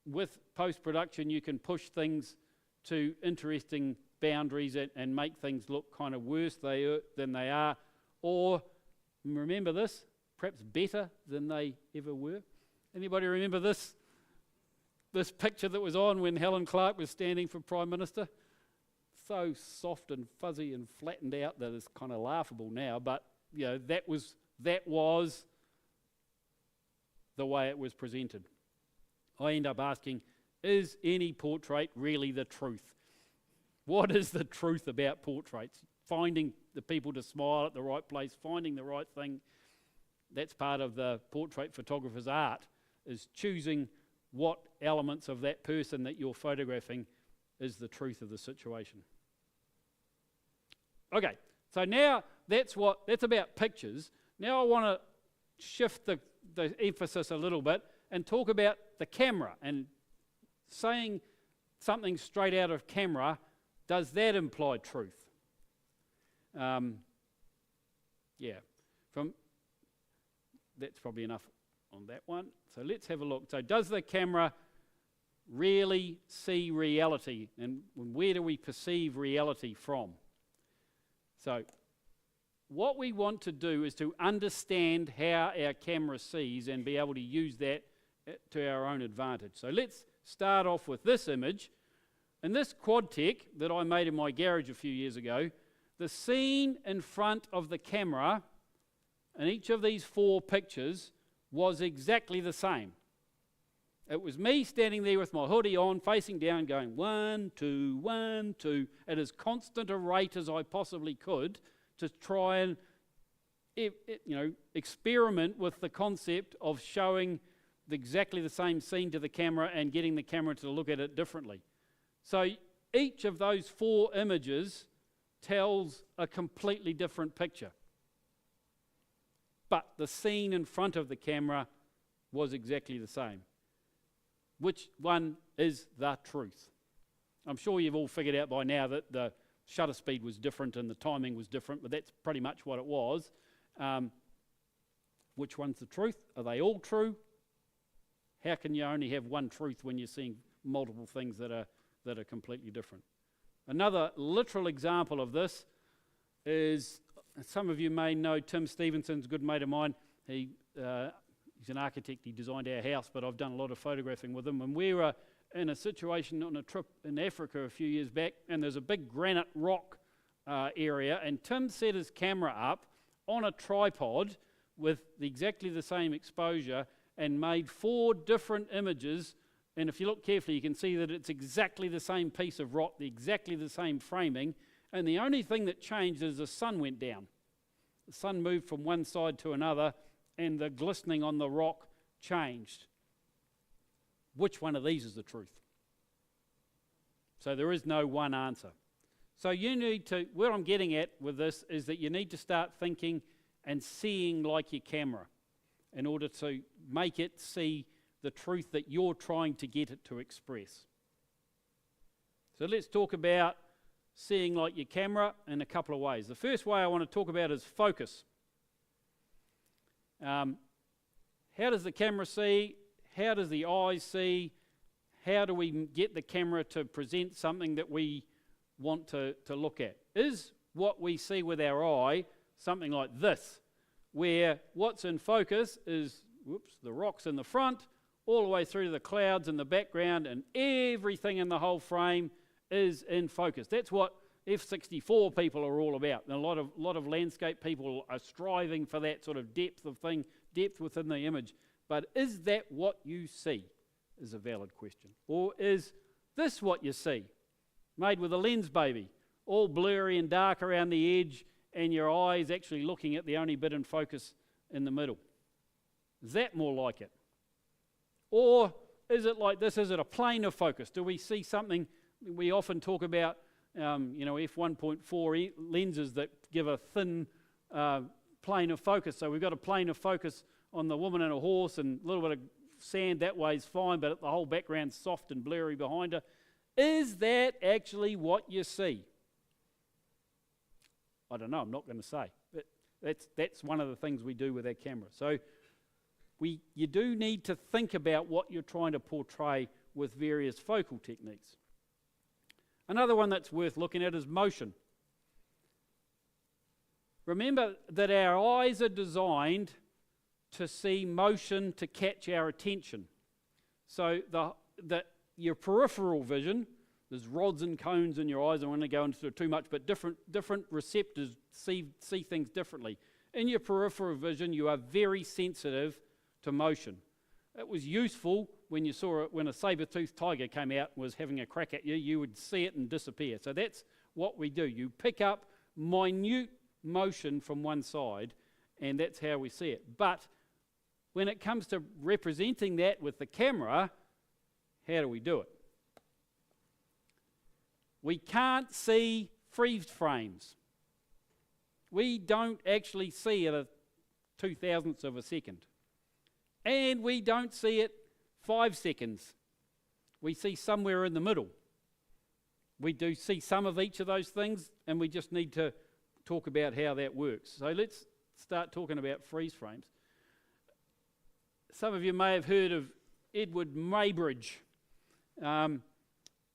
with post-production, you can push things to interesting boundaries and make things look kind of worse than they are, or remember this, perhaps better than they ever were. Anybody remember this picture that was on when Helen Clark was standing for Prime Minister? So soft and fuzzy and flattened out that it's kind of laughable now, but that was the way it was presented. I end up asking, is any portrait really the truth? What is the truth about portraits? Finding the people to smile at the right place, finding the right thing. That's part of the portrait photographer's art, is choosing what elements of that person that you're photographing is the truth of the situation. Okay, so now that's about pictures. Now I want to shift the emphasis a little bit and talk about the camera, and saying something straight out of camera, does that imply truth? That's probably enough on that one. So let's have a look. So does the camera really see reality, and where do we perceive reality from? So what we want to do is to understand how our camera sees and be able to use that to our own advantage. So let's start off with this image. In this Quadtech that I made in my garage a few years ago, the scene in front of the camera in each of these 4 pictures was exactly the same. It was me standing there with my hoodie on, facing down, going 1, 2, 1, 2, at as constant a rate as I possibly could to try and experiment with the concept of showing exactly the same scene to the camera and getting the camera to look at it differently. So each of those 4 images tells a completely different picture. But the scene in front of the camera was exactly the same. Which one is the truth? I'm sure you've all figured out by now that the shutter speed was different and the timing was different, but that's pretty much what it was. Which one's the truth? Are they all true? How can you only have one truth when you're seeing multiple things that are completely different? Another literal example of this is, some of you may know Tim Stevenson's a good mate of mine. He's an architect, he designed our house, but I've done a lot of photographing with him, and we were in a situation on a trip in Africa a few years back, and there's a big granite rock area, and Tim set his camera up on a tripod with exactly the same exposure and made 4 different images, and if you look carefully you can see that it's exactly the same piece of rock, exactly the same framing, and the only thing that changed is the sun went down. The sun moved from one side to another and the glistening on the rock changed. Which one of these is the truth? So there is no one answer. So you need to, what I'm getting at with this is that you need to start thinking and seeing like your camera in order to make it see the truth that you're trying to get it to express. So let's talk about seeing like your camera in a couple of ways. The first way I want to talk about is focus. How does the camera see? How does the eye see? How do we get the camera to present something that we want to look at? Is what we see with our eye something like this, where what's in focus is the rocks in the front, all the way through to the clouds in the background, and everything in the whole frame is in focus. That's what F64 people are all about. And a lot of landscape people are striving for that sort of depth within the image. But is that what you see? Is a valid question. Or is this what you see? Made with a lens, baby, all blurry and dark around the edge, and your eye is actually looking at the only bit in focus in the middle. Is that more like it? Or is it like this? Is it a plane of focus? Do we see something? We often talk about f1.4 lenses that give a thin plane of focus. So we've got a plane of focus on the woman and a horse and a little bit of sand that way is fine, but the whole background's soft and blurry behind her. Is that actually what you see? I don't know, I'm not going to say. But that's one of the things we do with our camera. So you do need to think about what you're trying to portray with various focal techniques. Another one that's worth looking at is motion. Remember that our eyes are designed to see motion to catch our attention. So your peripheral vision, there's rods and cones in your eyes, I don't want to go into it too much, but different receptors see things differently. In your peripheral vision, you are very sensitive to motion. It was useful when you saw it, when a saber-toothed tiger came out and was having a crack at you, you would see it and disappear. So that's what we do. You pick up minute motion from one side, and that's how we see it. But when it comes to representing that with the camera, how do we do it? We can't see freeze frames. We don't actually see at a 2,000th of a second. And we don't see it 5 seconds. We see somewhere in the middle. We do see some of each of those things, and we just need to talk about how that works. So let's start talking about freeze frames. Some of you may have heard of Edward Maybridge.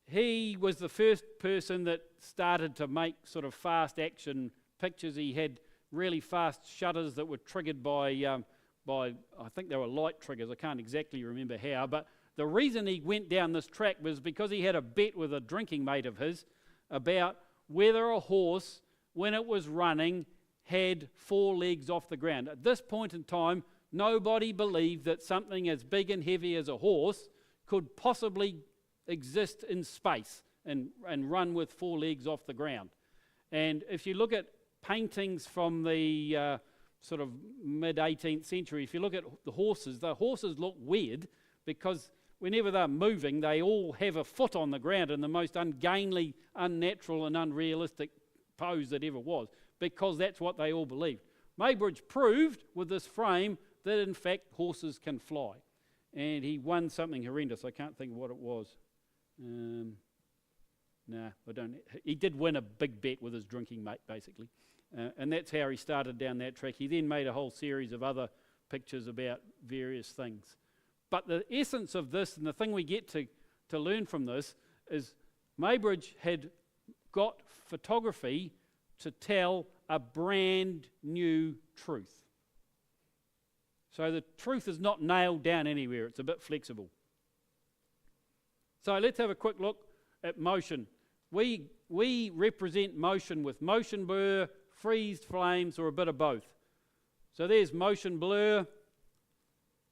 He was the first person that started to make sort of fast action pictures. He had really fast shutters that were triggered by I think they were light triggers. I can't exactly remember how, but the reason he went down this track was because he had a bet with a drinking mate of his about whether a horse, when it was running, had 4 legs off the ground. At this point in time, nobody believed that something as big and heavy as a horse could possibly exist in space and run with 4 legs off the ground. And if you look at paintings from the sort of mid-18th century, if you look at the horses look weird because whenever they're moving, they all have a foot on the ground in the most ungainly, unnatural and unrealistic pose that ever was, because that's what they all believed. Maybridge proved with this frame that in fact horses can fly. And he won something horrendous. I can't think of what it was. I don't. He did win a big bet with his drinking mate, basically. And that's how he started down that track. He then made a whole series of other pictures about various things. But the essence of this, and the thing we get to learn from this, is Maybridge had got photography to tell a brand new truth. So the truth is not nailed down anywhere. It's a bit flexible. So let's have a quick look at motion. We represent motion with motion blur, freezed flames, or a bit of both. So there's motion blur,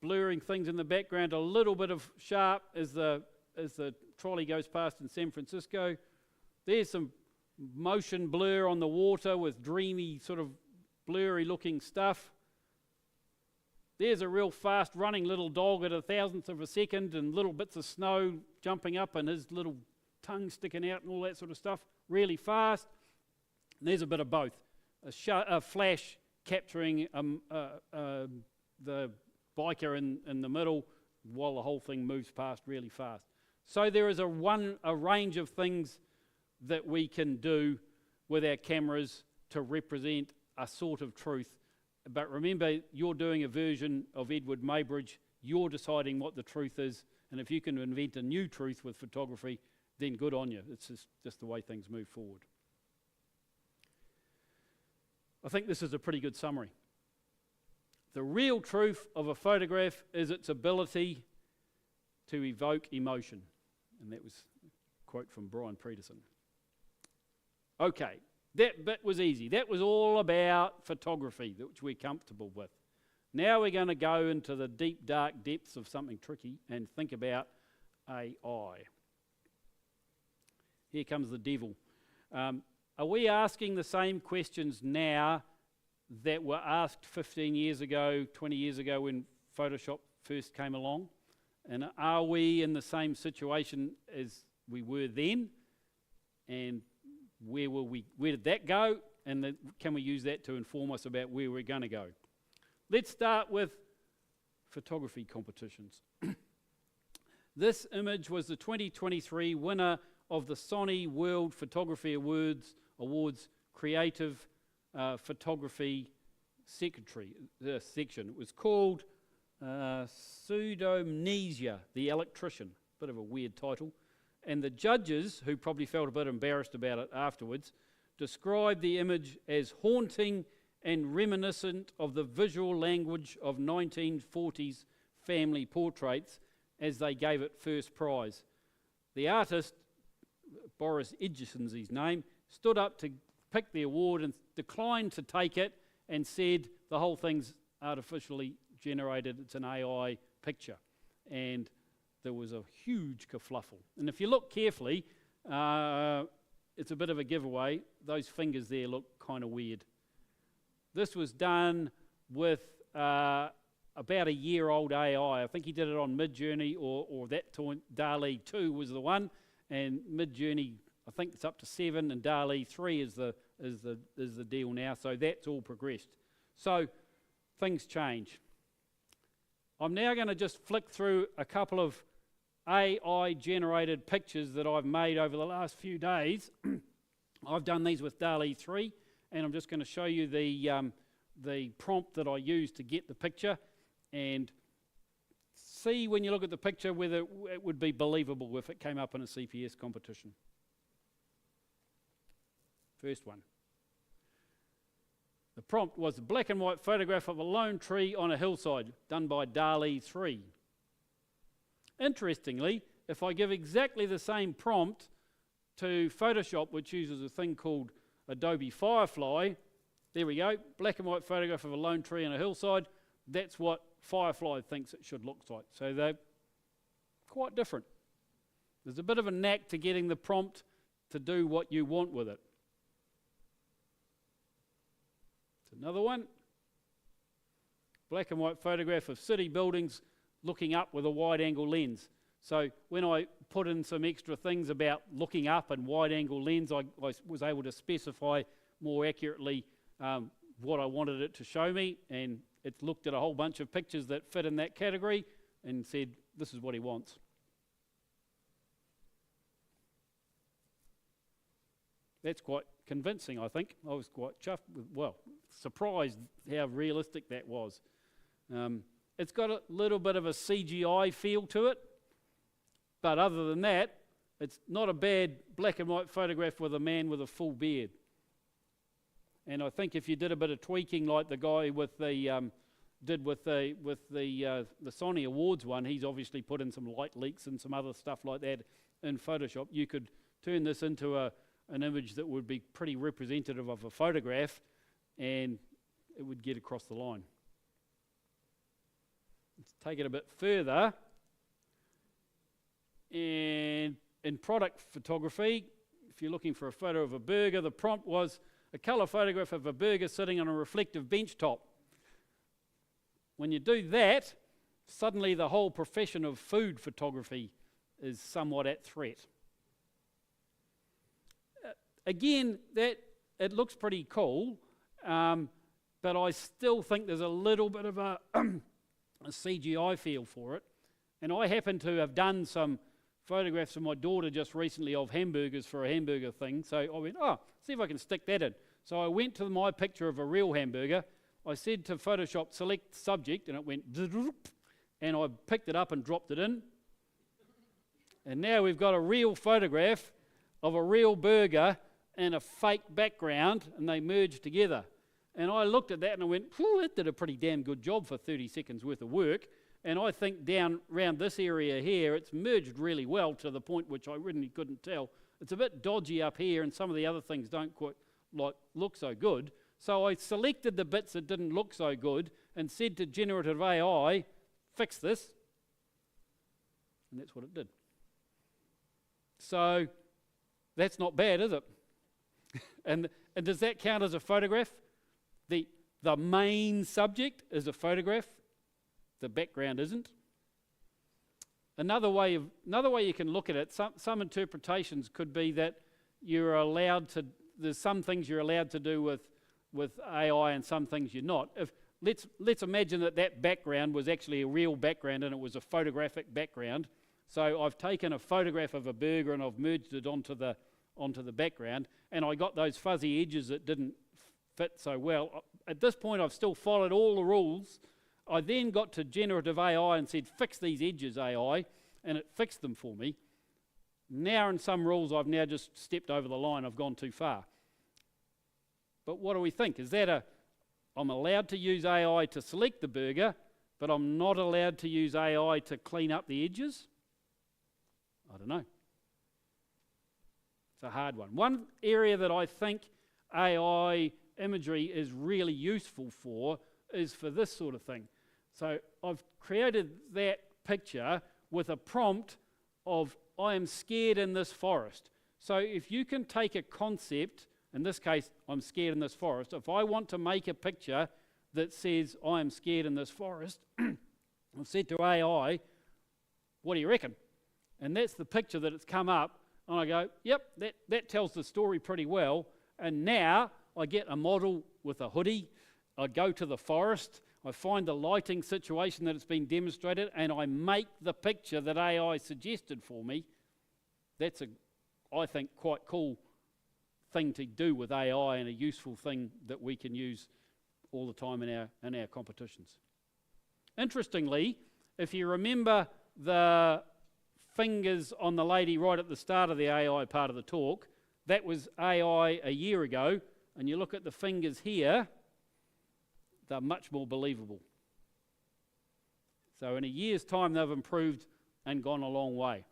blurring things in the background, a little bit of sharp as the trolley goes past in San Francisco. There's some motion blur on the water with dreamy, sort of blurry looking stuff. There's a real fast running little dog at 1,000th of a second and little bits of snow jumping up and his little tongue sticking out and all that sort of stuff, really fast. And there's a bit of both. A flash capturing the biker in the middle while the whole thing moves past really fast. So there is a range of things that we can do with our cameras to represent a sort of truth. But remember, you're doing a version of Edward Maybridge. You're deciding what the truth is. And if you can invent a new truth with photography, then good on you. It's just the way things move forward. I think this is a pretty good summary. The real truth of a photograph is its ability to evoke emotion. And that was a quote from Brian Peterson. Okay, that bit was easy. That was all about photography, which we're comfortable with. Now we're going to go into the deep, dark depths of something tricky and think about AI. Here comes the devil. Are we asking the same questions now that were asked 15 years ago, 20 years ago when Photoshop first came along? And are we in the same situation as we were then? And where did that go? And can we use that to inform us about where we're going to go? Let's start with photography competitions. This image was the 2023 winner of the Sony World Photography Awards Creative Photography section. It was called Pseudomnesia, the Electrician. Bit of a weird title. And the judges, who probably felt a bit embarrassed about it afterwards, described the image as haunting and reminiscent of the visual language of 1940s family portraits as they gave it first prize. The artist, Boris Edgison's his name, stood up to pick the award and declined to take it and said the whole thing's artificially generated, it's an AI picture. And there was a huge kerfluffle. And if you look carefully, it's a bit of a giveaway. Those fingers there look kind of weird. This was done with about a year-old AI. I think he did it on Midjourney, or that time DALL-E 2 was the one, and Midjourney, I think it's up to 7, and DALL-E 3 is the deal now. So that's all progressed. So things change. I'm now going to just flick through a couple of AI-generated pictures that I've made over the last few days. I've done these with DALL-E 3, and I'm just going to show you the prompt that I used to get the picture, and see when you look at the picture whether it would be believable if it came up in a CPS competition. First one. The prompt was a black and white photograph of a lone tree on a hillside, done by DALL-E 3. Interestingly, if I give exactly the same prompt to Photoshop, which uses a thing called Adobe Firefly, there we go, black and white photograph of a lone tree on a hillside, that's what Firefly thinks it should look like. So they're quite different. There's a bit of a knack to getting the prompt to do what you want with it. Another one, black and white photograph of city buildings looking up with a wide angle lens. So when I put in some extra things about looking up and wide angle lens, I was able to specify more accurately what I wanted it to show me, and it looked at a whole bunch of pictures that fit in that category and said this is what he wants. That's quite convincing, I think. I was quite chuffed with, well, surprised how realistic that was. It's got a little bit of a CGI feel to it, but other than that, it's not a bad black and white photograph with a man with a full beard. And I think if you did a bit of tweaking like the guy with the did with the Sony Awards one, he's obviously put in some light leaks and some other stuff like that in Photoshop. You could turn this into an image that would be pretty representative of a photograph, and it would get across the line. Let's take it a bit further. And in product photography, if you're looking for a photo of a burger, the prompt was a colour photograph of a burger sitting on a reflective bench top. When you do that, suddenly the whole profession of food photography is somewhat at threat. Again, it looks pretty cool, but I still think there's a little bit of a CGI feel for it. And I happen to have done some photographs of my daughter just recently of hamburgers for a hamburger thing. So I went, see if I can stick that in. So I went to my picture of a real hamburger. I said to Photoshop, select subject, and it went, and I picked it up and dropped it in. And now we've got a real photograph of a real burger and a fake background, and they merged together. And I looked at that and I went, that did a pretty damn good job for 30 seconds worth of work. And I think down around this area here, it's merged really well to the point which I really couldn't tell. It's a bit dodgy up here, and some of the other things don't quite look so good. So I selected the bits that didn't look so good and said to generative AI, fix this. And that's what it did. So that's not bad, is it? And does that count as a photograph? The main subject is a photograph. The background isn't. Another way you can look at it, some interpretations could be that you're allowed to, there's some things you're allowed to do with AI and some things you're not. let's imagine that background was actually a real background and it was a photographic background. So I've taken a photograph of a burger and I've merged it onto the background, and I got those fuzzy edges that didn't fit so well. At this point, I've still followed all the rules. I then got to generative AI and said, fix these edges, AI, and it fixed them for me. Now in some rules, I've now just stepped over the line. I've gone too far. But what do we think? Is that I'm allowed to use AI to select the burger, but I'm not allowed to use AI to clean up the edges? I don't know. It's a hard one. One area that I think AI imagery is really useful for is for this sort of thing. So I've created that picture with a prompt of, I am scared in this forest. So if you can take a concept, in this case, I'm scared in this forest. If I want to make a picture that says, I am scared in this forest, I've said to AI, what do you reckon? And that's the picture that it's come up. And I go, yep, that tells the story pretty well. And now I get a model with a hoodie. I go to the forest. I find the lighting situation that it's been demonstrated, and I make the picture that AI suggested for me. That's I think, quite cool thing to do with AI, and a useful thing that we can use all the time in our competitions. Interestingly, if you remember the fingers on the lady right at the start of the AI part of the talk, that was AI a year ago, and you look at the fingers here, they're much more believable. So in a year's time, they've improved and gone a long way.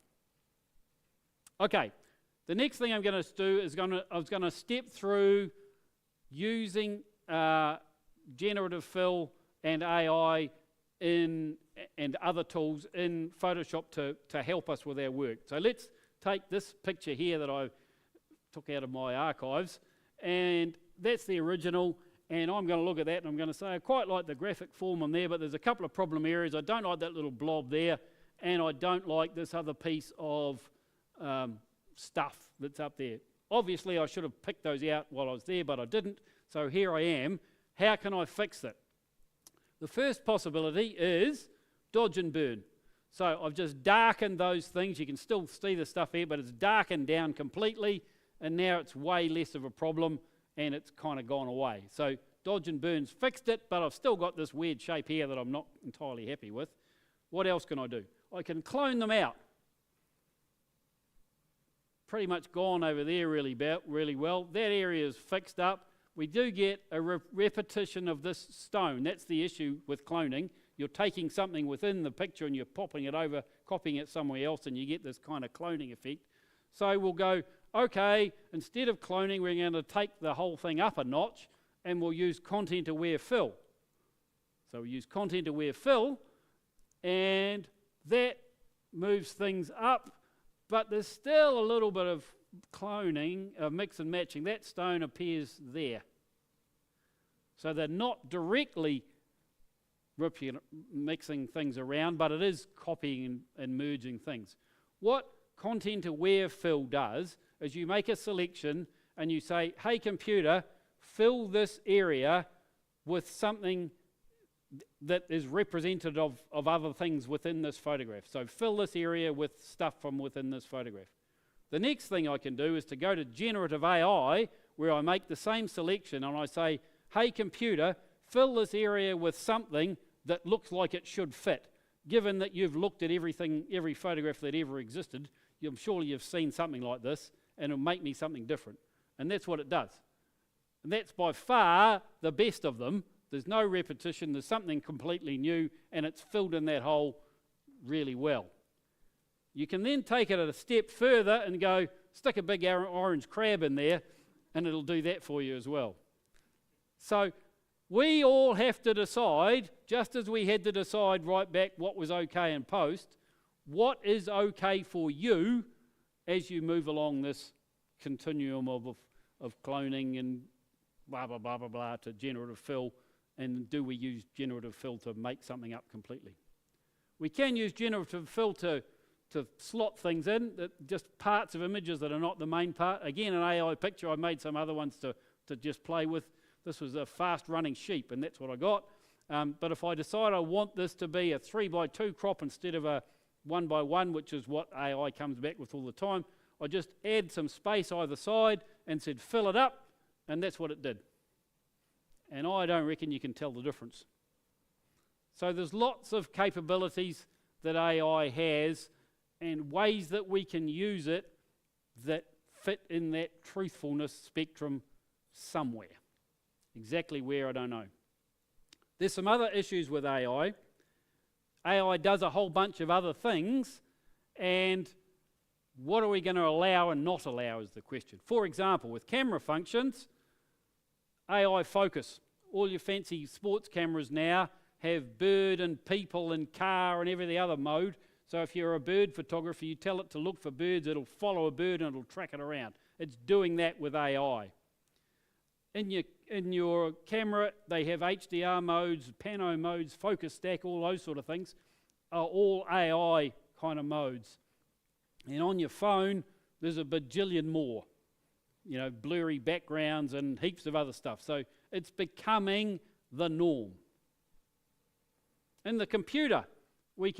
Okay, the next thing I'm going to do is I was going to step through using generative fill and AI and other tools in Photoshop to help us with our work. So let's take this picture here that I took out of my archives, and that's the original, and I'm going to look at that and I'm going to say I quite like the graphic form on there, but there's a couple of problem areas. I don't like that little blob there, and I don't like this other piece of stuff that's up there. Obviously I should have picked those out while I was there, but I didn't, so here I am. How can I fix it? The first possibility is dodge and burn. So I've just darkened those things. You can still see the stuff here, but it's darkened down completely, and now it's way less of a problem, and it's kind of gone away. So dodge and burn's fixed it, but I've still got this weird shape here that I'm not entirely happy with. What else can I do? I can clone them out. Pretty much gone over there really well. That area is fixed up. We do get a repetition of this stone. That's the issue with cloning. You're taking something within the picture and you're popping it over, copying it somewhere else, and you get this kind of cloning effect. So we'll go, okay, instead of cloning, we're going to take the whole thing up a notch, and we'll use content-aware fill. So we use content-aware fill, and that moves things up, but there's still a little bit of cloning, mix and matching. That stone appears there. So they're not directly mixing things around, but it is copying and merging things. What content-aware fill does is you make a selection and you say, hey computer, fill this area with something that is representative of other things within this photograph. So fill this area with stuff from within this photograph. The next thing I can do is to go to generative AI, where I make the same selection and I say, hey computer, fill this area with something that looks like it should fit. Given that you've looked at every photograph that ever existed, I'm sure you've seen something like this, and it'll make me something different. And that's what it does. And that's by far the best of them. There's no repetition, there's something completely new, and it's filled in that hole really well. You can then take it a step further and go, stick a big orange crab in there, and it'll do that for you as well. So we all have to decide, just as we had to decide right back what was okay in post, what is okay for you as you move along this continuum of cloning and blah, blah, blah, blah, blah, to generative fill, and do we use generative fill to make something up completely? We can use generative fill to slot things in, just parts of images that are not the main part. Again, an AI picture, I made some other ones to just play with. This was a fast-running sheep, and that's what I got. But if I decide I want this to be a 3x2 crop instead of a 1x1, which is what AI comes back with all the time, I just add some space either side and said fill it up, and that's what it did. And I don't reckon you can tell the difference. So there's lots of capabilities that AI has and ways that we can use it that fit in that truthfulness spectrum somewhere. Exactly where, I don't know. There's some other issues with AI. AI does a whole bunch of other things, and what are we going to allow and not allow is the question. For example, with camera functions, AI focus. All your fancy sports cameras now have bird and people and car and every other mode. So if you're a bird photographer, you tell it to look for birds, it'll follow a bird and it'll track it around. It's doing that with AI. In your camera, they have HDR modes, pano modes, focus stack, all those sort of things are all AI kind of modes. And on your phone, there's a bajillion more. You know, blurry backgrounds and heaps of other stuff. So it's becoming the norm. In the computer, we're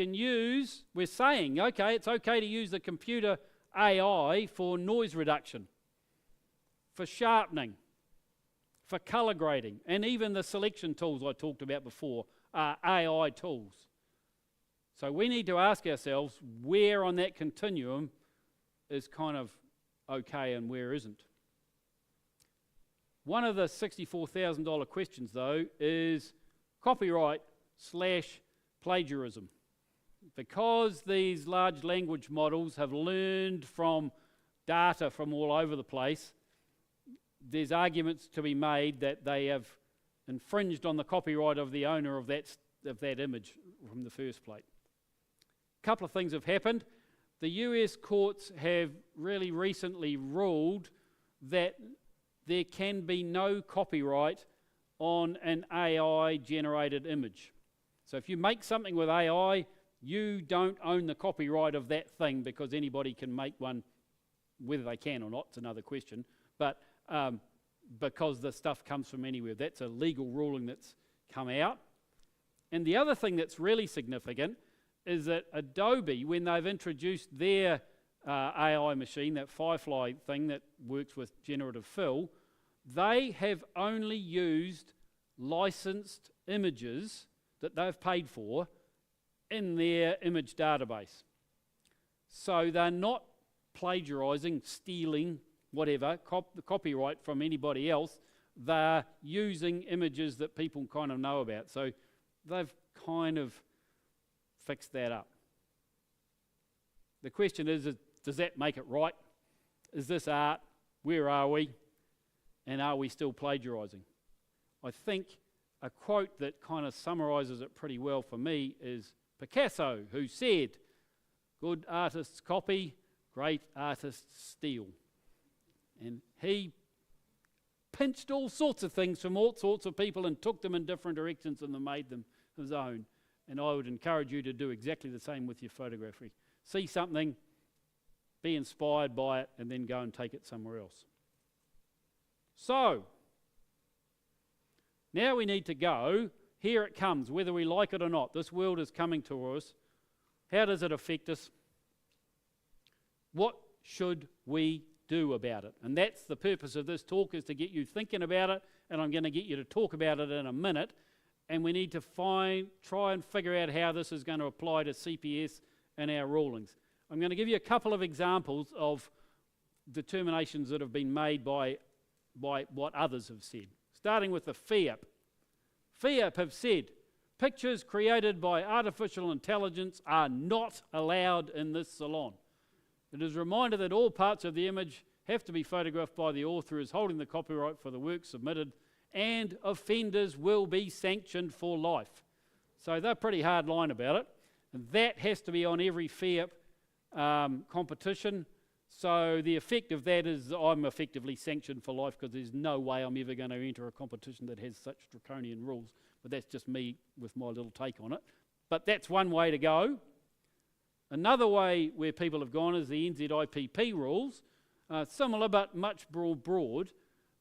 saying, okay, it's okay to use the computer AI for noise reduction, for sharpening, for colour grading, and even the selection tools I talked about before are AI tools. So we need to ask ourselves where on that continuum is kind of okay and where isn't. One of the $64,000 questions, though, is copyright/plagiarism. Because these large language models have learned from data from all over the place, there's arguments to be made that they have infringed on the copyright of the owner of that image from the first place. A couple of things have happened. The US courts have really recently ruled that there can be no copyright on an AI-generated image. So if you make something with AI, you don't own the copyright of that thing because anybody can make one, whether they can or not, it's another question, but because the stuff comes from anywhere. That's a legal ruling that's come out. And the other thing that's really significant is that Adobe, when they've introduced their AI machine, that Firefly thing that works with generative fill, they have only used licensed images that they've paid for in their image database. So they're not plagiarising, stealing, whatever, the copyright from anybody else. They're using images that people kind of know about. So they've kind of fixed that up. The question is, does that make it right? Is this art? Where are we? And are we still plagiarising? I think a quote that kind of summarises it pretty well for me is Picasso, who said, "Good artists copy, great artists steal." And he pinched all sorts of things from all sorts of people and took them in different directions and then made them his own. And I would encourage you to do exactly the same with your photography. See something, be inspired by it, and then go and take it somewhere else. So, now we need to go. Here it comes, whether we like it or not. This world is coming to us. How does it affect us? What should we do about it? And that's the purpose of this talk, is to get you thinking about it, and I'm going to get you to talk about it in a minute. And we need to try and figure out how this is going to apply to CPS and our rulings. I'm going to give you a couple of examples of determinations that have been made by what others have said. Starting with the FIAP. FIAP have said, pictures created by artificial intelligence are not allowed in this salon. It is a reminder that all parts of the image have to be photographed by the author as holding the copyright for the work submitted, and offenders will be sanctioned for life. So they're pretty hard line about it. And that has to be on every FIAP competition. So the effect of that is I'm effectively sanctioned for life because there's no way I'm ever going to enter a competition that has such draconian rules. But that's just me with my little take on it. But that's one way to go. Another way where people have gone is the NZIPP rules, similar but much broad.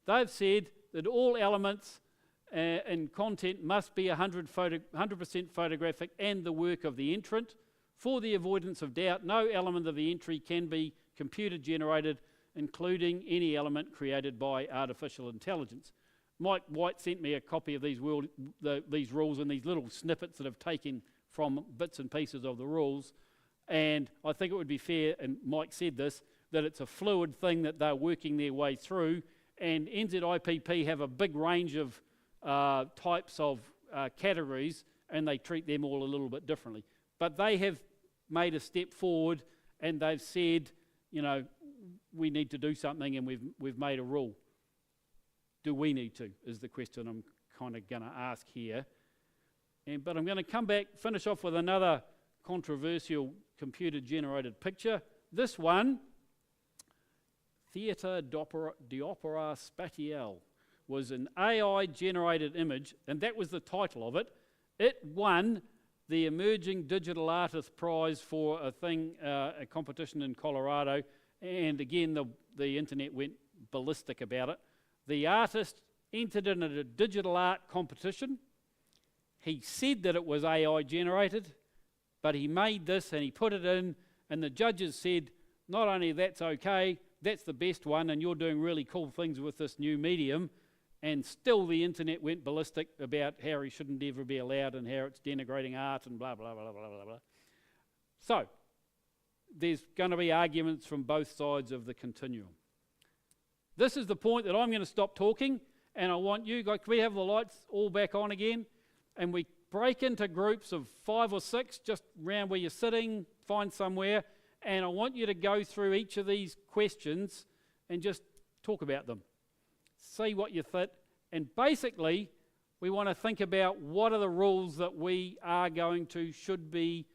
They've said that all elements and content must be 100% photographic and the work of the entrant. For the avoidance of doubt, no element of the entry can be computer generated, including any element created by artificial intelligence. Mike White sent me a copy of these rules and these little snippets that have taken from bits and pieces of the rules, and I think it would be fair, and Mike said this, that it's a fluid thing that they're working their way through, and NZIPP have a big range of types of categories, and they treat them all a little bit differently. But they have made a step forward, and they've said, you know, we need to do something, and we've made a rule. Do we need to, is the question I'm kind of going to ask here. But I'm going to come back, finish off with another controversial computer-generated picture. This one, Theatre d'Opera Spatiale, was an AI-generated image, and that was the title of it. It won the Emerging Digital Artist Prize for a competition in Colorado, and again, the internet went ballistic about it. The artist entered in a digital art competition. He said that it was AI generated, but he made this and he put it in, and the judges said, not only that's okay, that's the best one, and you're doing really cool things with this new medium, and still the internet went ballistic about how he shouldn't ever be allowed and how it's denigrating art and blah, blah, blah, blah, blah, blah. So, there's going to be arguments from both sides of the continuum. This is the point that I'm going to stop talking, and I want you guys, can we have the lights all back on again? And we break into groups of 5 or 6, just around where you're sitting, find somewhere, and I want you to go through each of these questions and just talk about them. See what you think, and basically, we want to think about what are the rules that we are should be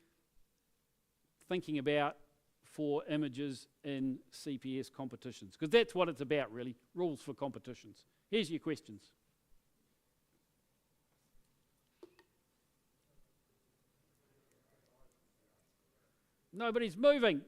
thinking about for images in CPS competitions, because that's what it's about really, rules for competitions. Here's your questions. Nobody's moving.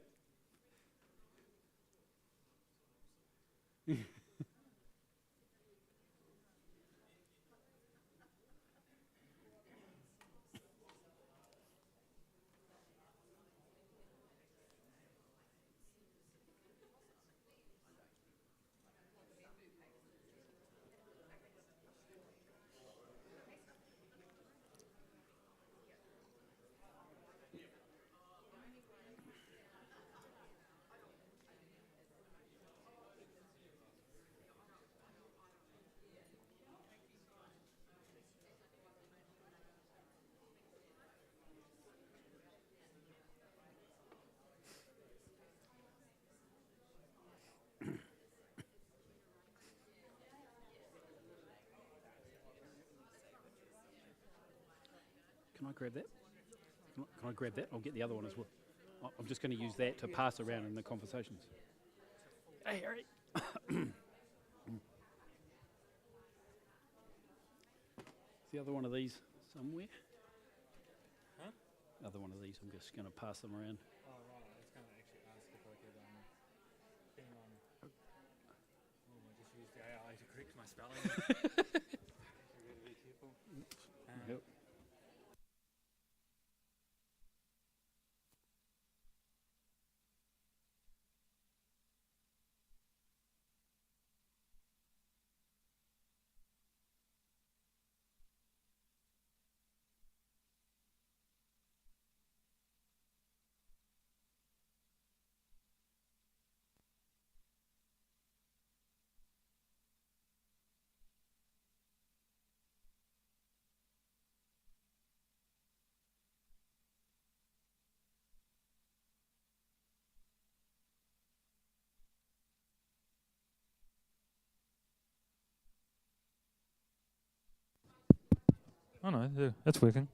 Can I grab that? Can I grab that? I'll get the other one as well. I'm just going to use that to pass around in the conversations. Hey, Harry. Is the other one of these somewhere? Huh? Other one of these, I'm just going to pass them around. Oh, right. I was going to actually ask if I could ping on. Oh, I just used the AI to correct my spelling. Actually, really be careful. Yep. Oh no, that's working.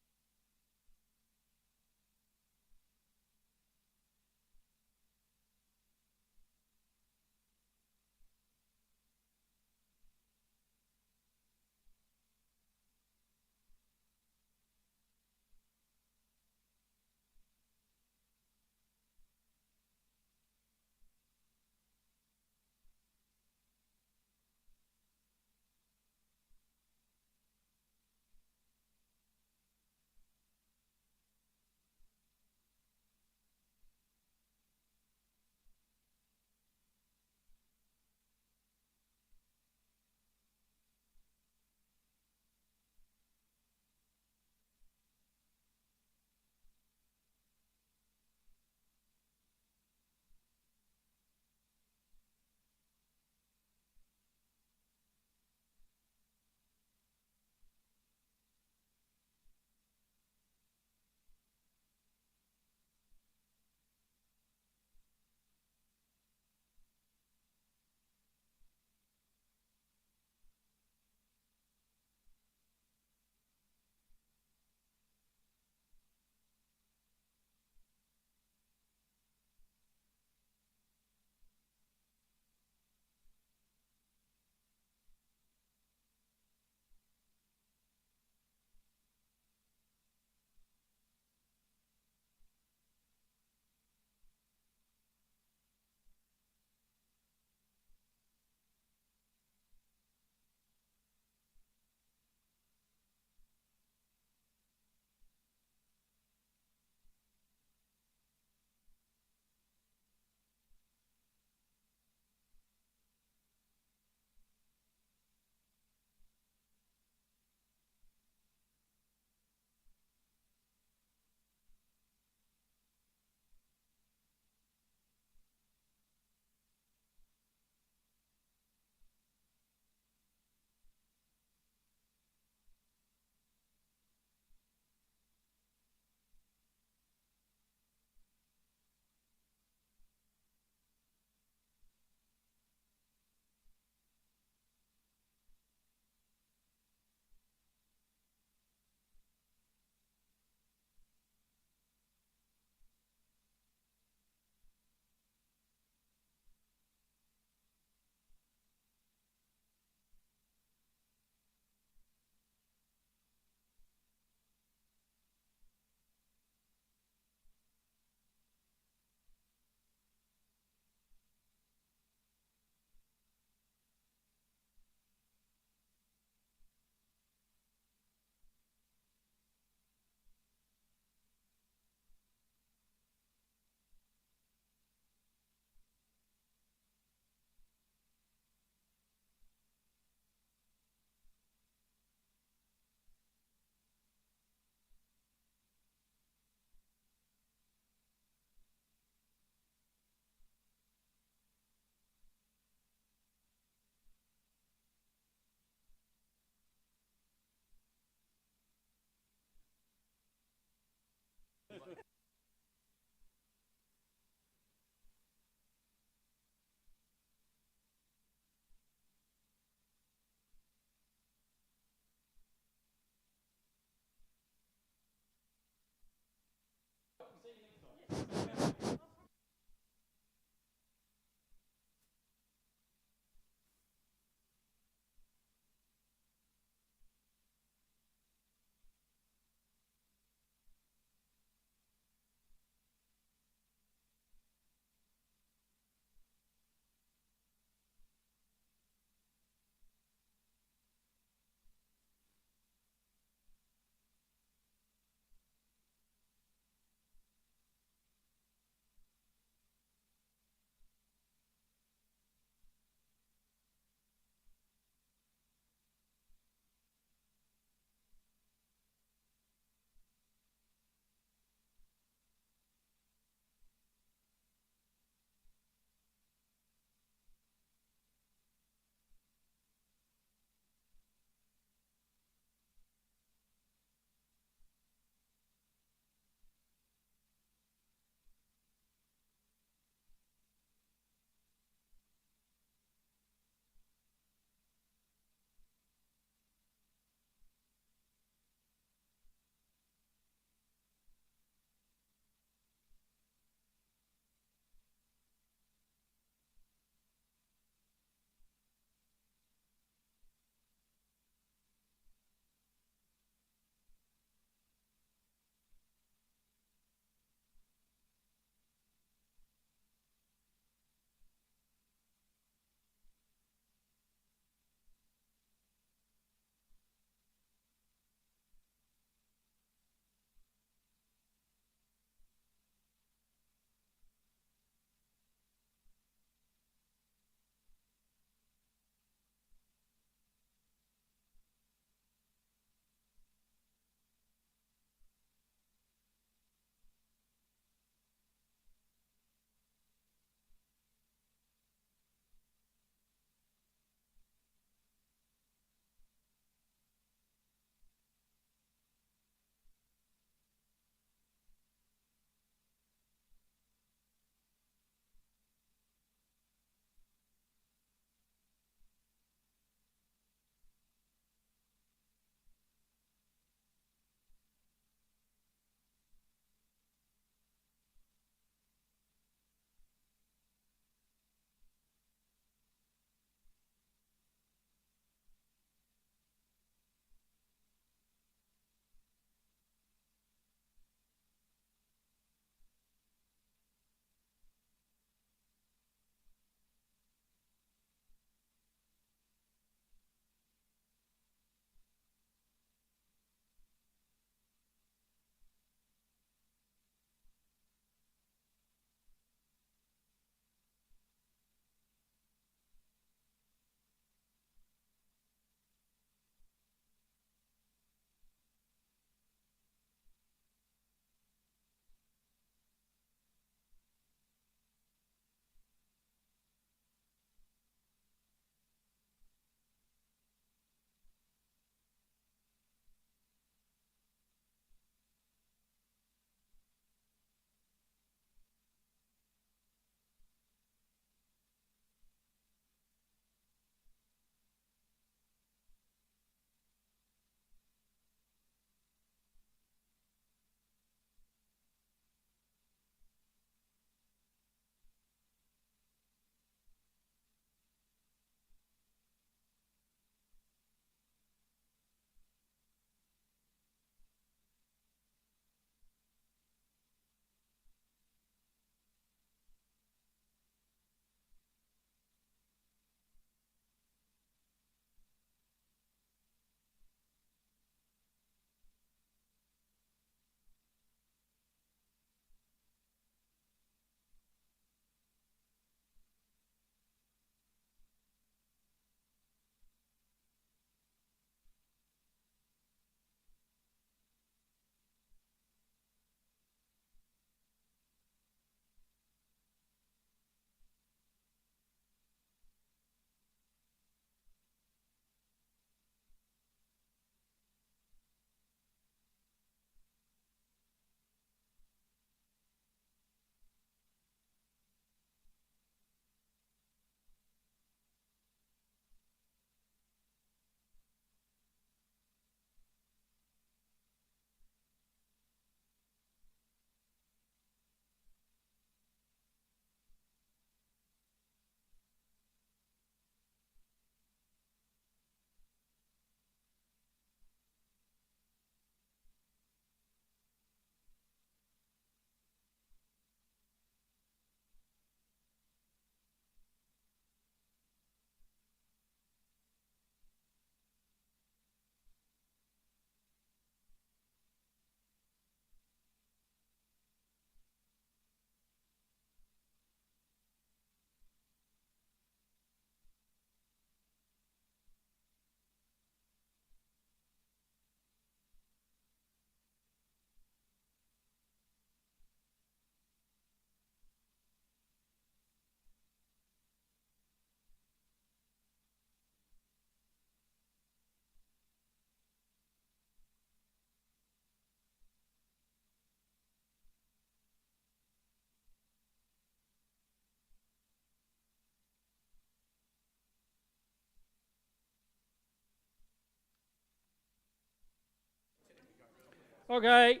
Okay,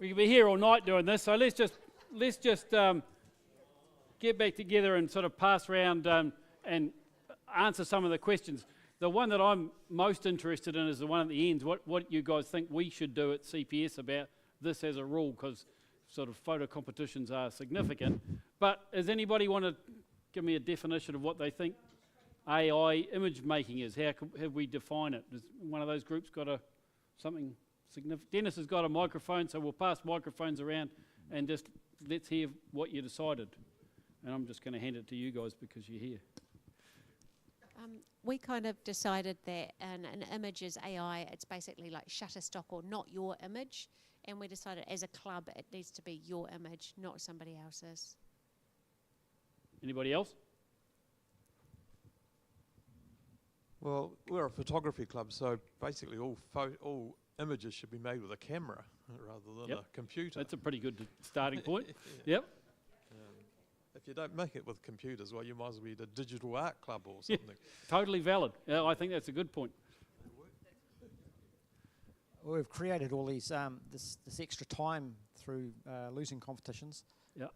we could be here all night doing this, so let's just get back together and sort of pass around and answer some of the questions. The one that I'm most interested in is the one at the end. What you guys think we should do at CPS about this as a rule, because sort of photo competitions are significant. But does anybody want to give me a definition of what they think AI image making is? How have we define it? Has one of those groups got something significant? Dennis has got a microphone, so we'll pass microphones around and just let's hear what you decided. And I'm just going to hand it to you guys because you're here. We kind of decided that an image is AI, it's basically like Shutterstock or not your image. And we decided as a club it needs to be your image, not somebody else's. Anybody else? Well, we're a photography club, so basically all images should be made with a camera rather than a computer. That's a pretty good starting point. Yep. If you don't make it with computers, well, you might as well be a digital art club or something. Totally valid. I think that's a good point. We've created all these this extra time through losing competitions. Yeah.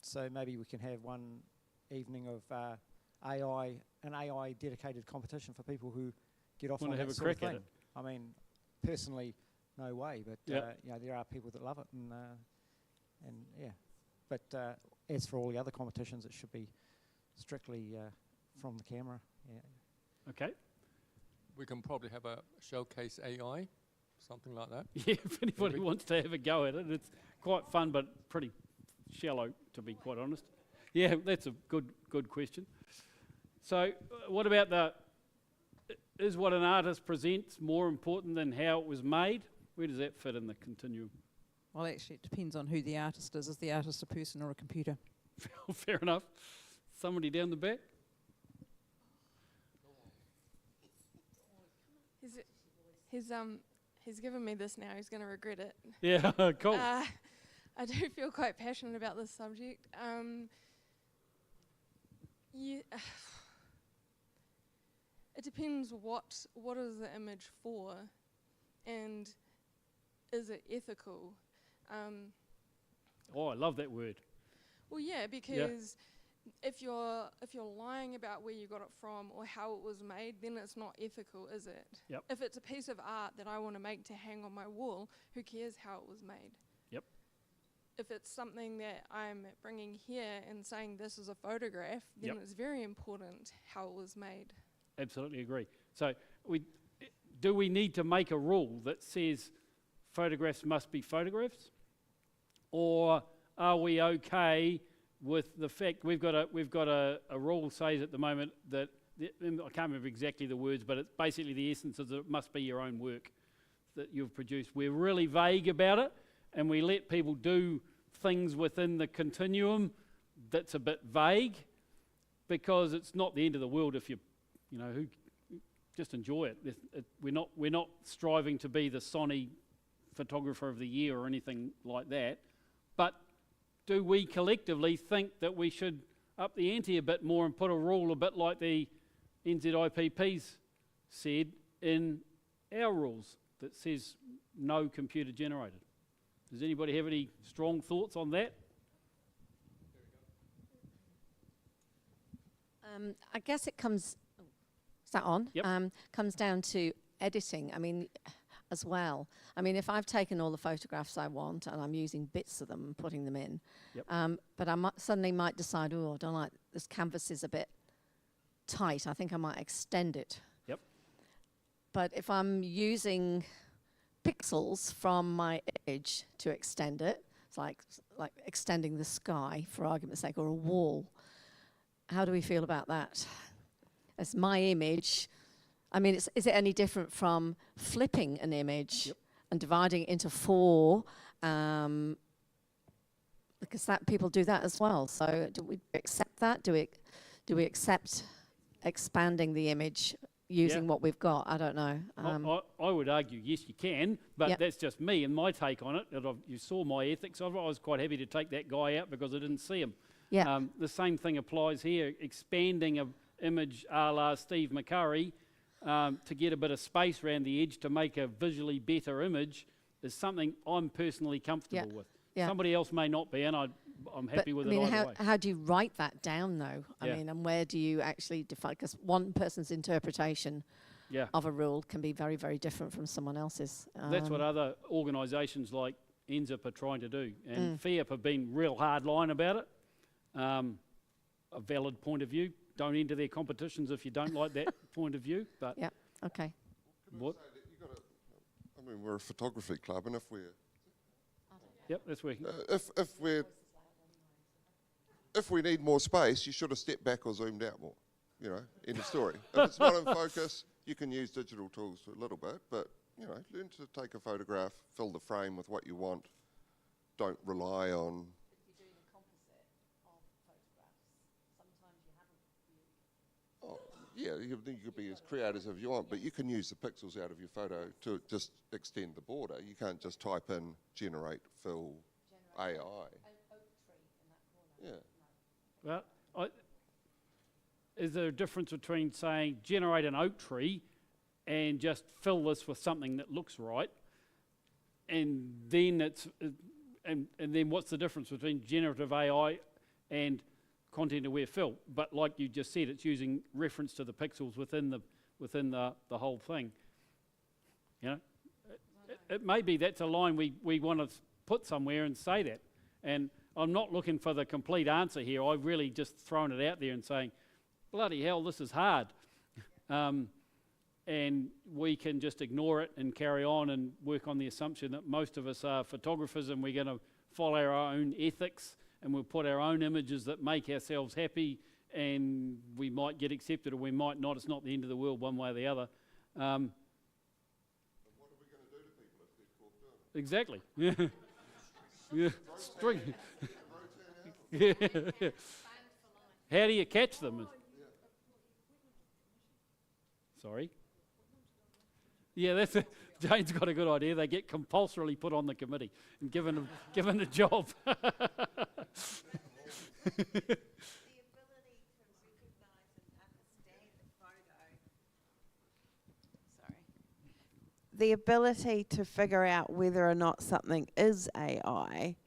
So maybe we can have one evening of an AI dedicated competition for people who get off on Want to that have a sort of crack at thing. it? I mean, personally, no way, but you know, there are people that love it, and yeah. But as for all the other competitions, it should be strictly from the camera. Yeah. Okay. We can probably have a showcase AI, something like that. Yeah, if anybody wants to have a go at it, it's quite fun, but pretty shallow, to be quite honest. Yeah, that's a good question. So, what about is what an artist presents more important than how it was made? Where does that fit in the continuum? Well, actually, it depends on who the artist is. Is the artist a person or a computer? Fair enough. Somebody down the back? He's given me this now. He's going to regret it. Yeah, cool. I do feel quite passionate about this subject. It depends what is the image for, and is it ethical? Oh, I love that word. Well, yeah, because if you're lying about where you got it from or how it was made, then it's not ethical, is it? Yep. If it's a piece of art that I want to make to hang on my wall, who cares how it was made? Yep. If it's something that I'm bringing here and saying this is a photograph, then it's very important how it was made. Absolutely agree. So, do we need to make a rule that says photographs must be photographs, or are we okay with the fact we've got a rule says at the moment that I can't remember exactly the words, but it's basically the essence is that it must be your own work that you've produced. We're really vague about it, and we let people do things within the continuum that's a bit vague, because it's not the end of the world if who just enjoy it. We're not striving to be the Sony photographer of the year or anything like that, but do we collectively think that we should up the ante a bit more and put a rule a bit like the NZIPP's said in our rules that says no computer generated? Does anybody have any strong thoughts on that? I guess it comes. Is that on? Yep. Comes down to editing. I mean, as well. I mean, if I've taken all the photographs I want and I'm using bits of them and putting them in, but I suddenly might decide, oh, I don't like this canvas is a bit tight. I think I might extend it. Yep. But if I'm using pixels from my image to extend it, it's like extending the sky, for argument's sake, or a wall. How do we feel about that? As my image, I mean, is it any different from flipping an image and dividing it into 4? Because people do that as well. So do we accept that? Do we accept expanding the image using what we've got? I don't know. I would argue yes, you can, but that's just me and my take on it. You saw my ethics. I was quite happy to take that guy out because I didn't see him. Yeah. The same thing applies here. Expanding an image a la Steve McCurry to get a bit of space around the edge to make a visually better image is something I'm personally comfortable with. Yeah. Somebody else may not be, and I'm happy with it either way. How do you write that down, though? I mean, and where do you actually define? Because one person's interpretation of a rule can be very, very different from someone else's. That's what other organisations like NZIP are trying to do. And FIAP have been real hard line about it. A valid point of view. Don't enter their competitions if you don't like that point of view. But yeah, okay. What? I mean, we're a photography club, and if we're that's working. If we need more space, you should have stepped back or zoomed out more. You know, end of story. If it's not in focus, you can use digital tools a little bit, but you know, learn to take a photograph, fill the frame with what you want. Don't rely on. If you're doing a composite of photographs, sometimes you haven't. You could be as creative as you want, but you can use the pixels out of your photo to just extend the border. You can't just type in generate fill AI. An oak tree in that corner. Yeah. Well, is there a difference between saying generate an oak tree and just fill this with something that looks right, and then and then what's the difference between generative AI and content-aware fill? But like you just said, it's using reference to the pixels within the whole thing. You know, it may be that's a line we want to put somewhere and say that. And I'm not looking for the complete answer here. I've really just thrown it out there and saying, bloody hell, this is hard. And we can just ignore it and carry on and work on the assumption that most of us are photographers and we're going to follow our own ethics and we'll put our own images that make ourselves happy, and we might get accepted or we might not. It's not the end of the world one way or the other. What are we going to do to people if they're caught doing it? Exactly. Yeah. String. Yeah. How do you catch them? Sorry? Yeah, that's it. Jane's got a good idea. They get compulsorily put on the committee and given a job. The ability to figure out whether or not something is AI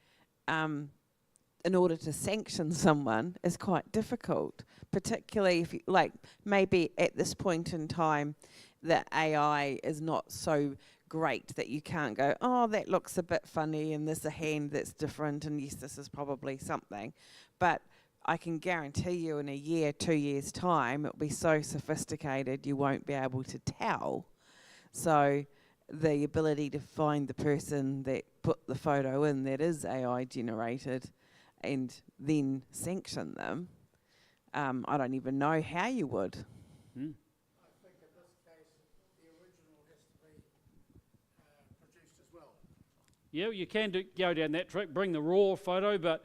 in order to sanction someone is quite difficult, particularly if you, like, maybe at this point in time the AI is not so great that you can't go, oh, that looks a bit funny and there's a hand that's different and yes, this is probably something. But I can guarantee you in a year, 2 years' time, it'll be so sophisticated you won't be able to tell. So the ability to find the person that put the photo in that is AI generated and then sanction them, I don't even know how you would. I think in this case, the original has to be produced as well. Yeah, you can go down that track, bring the raw photo, but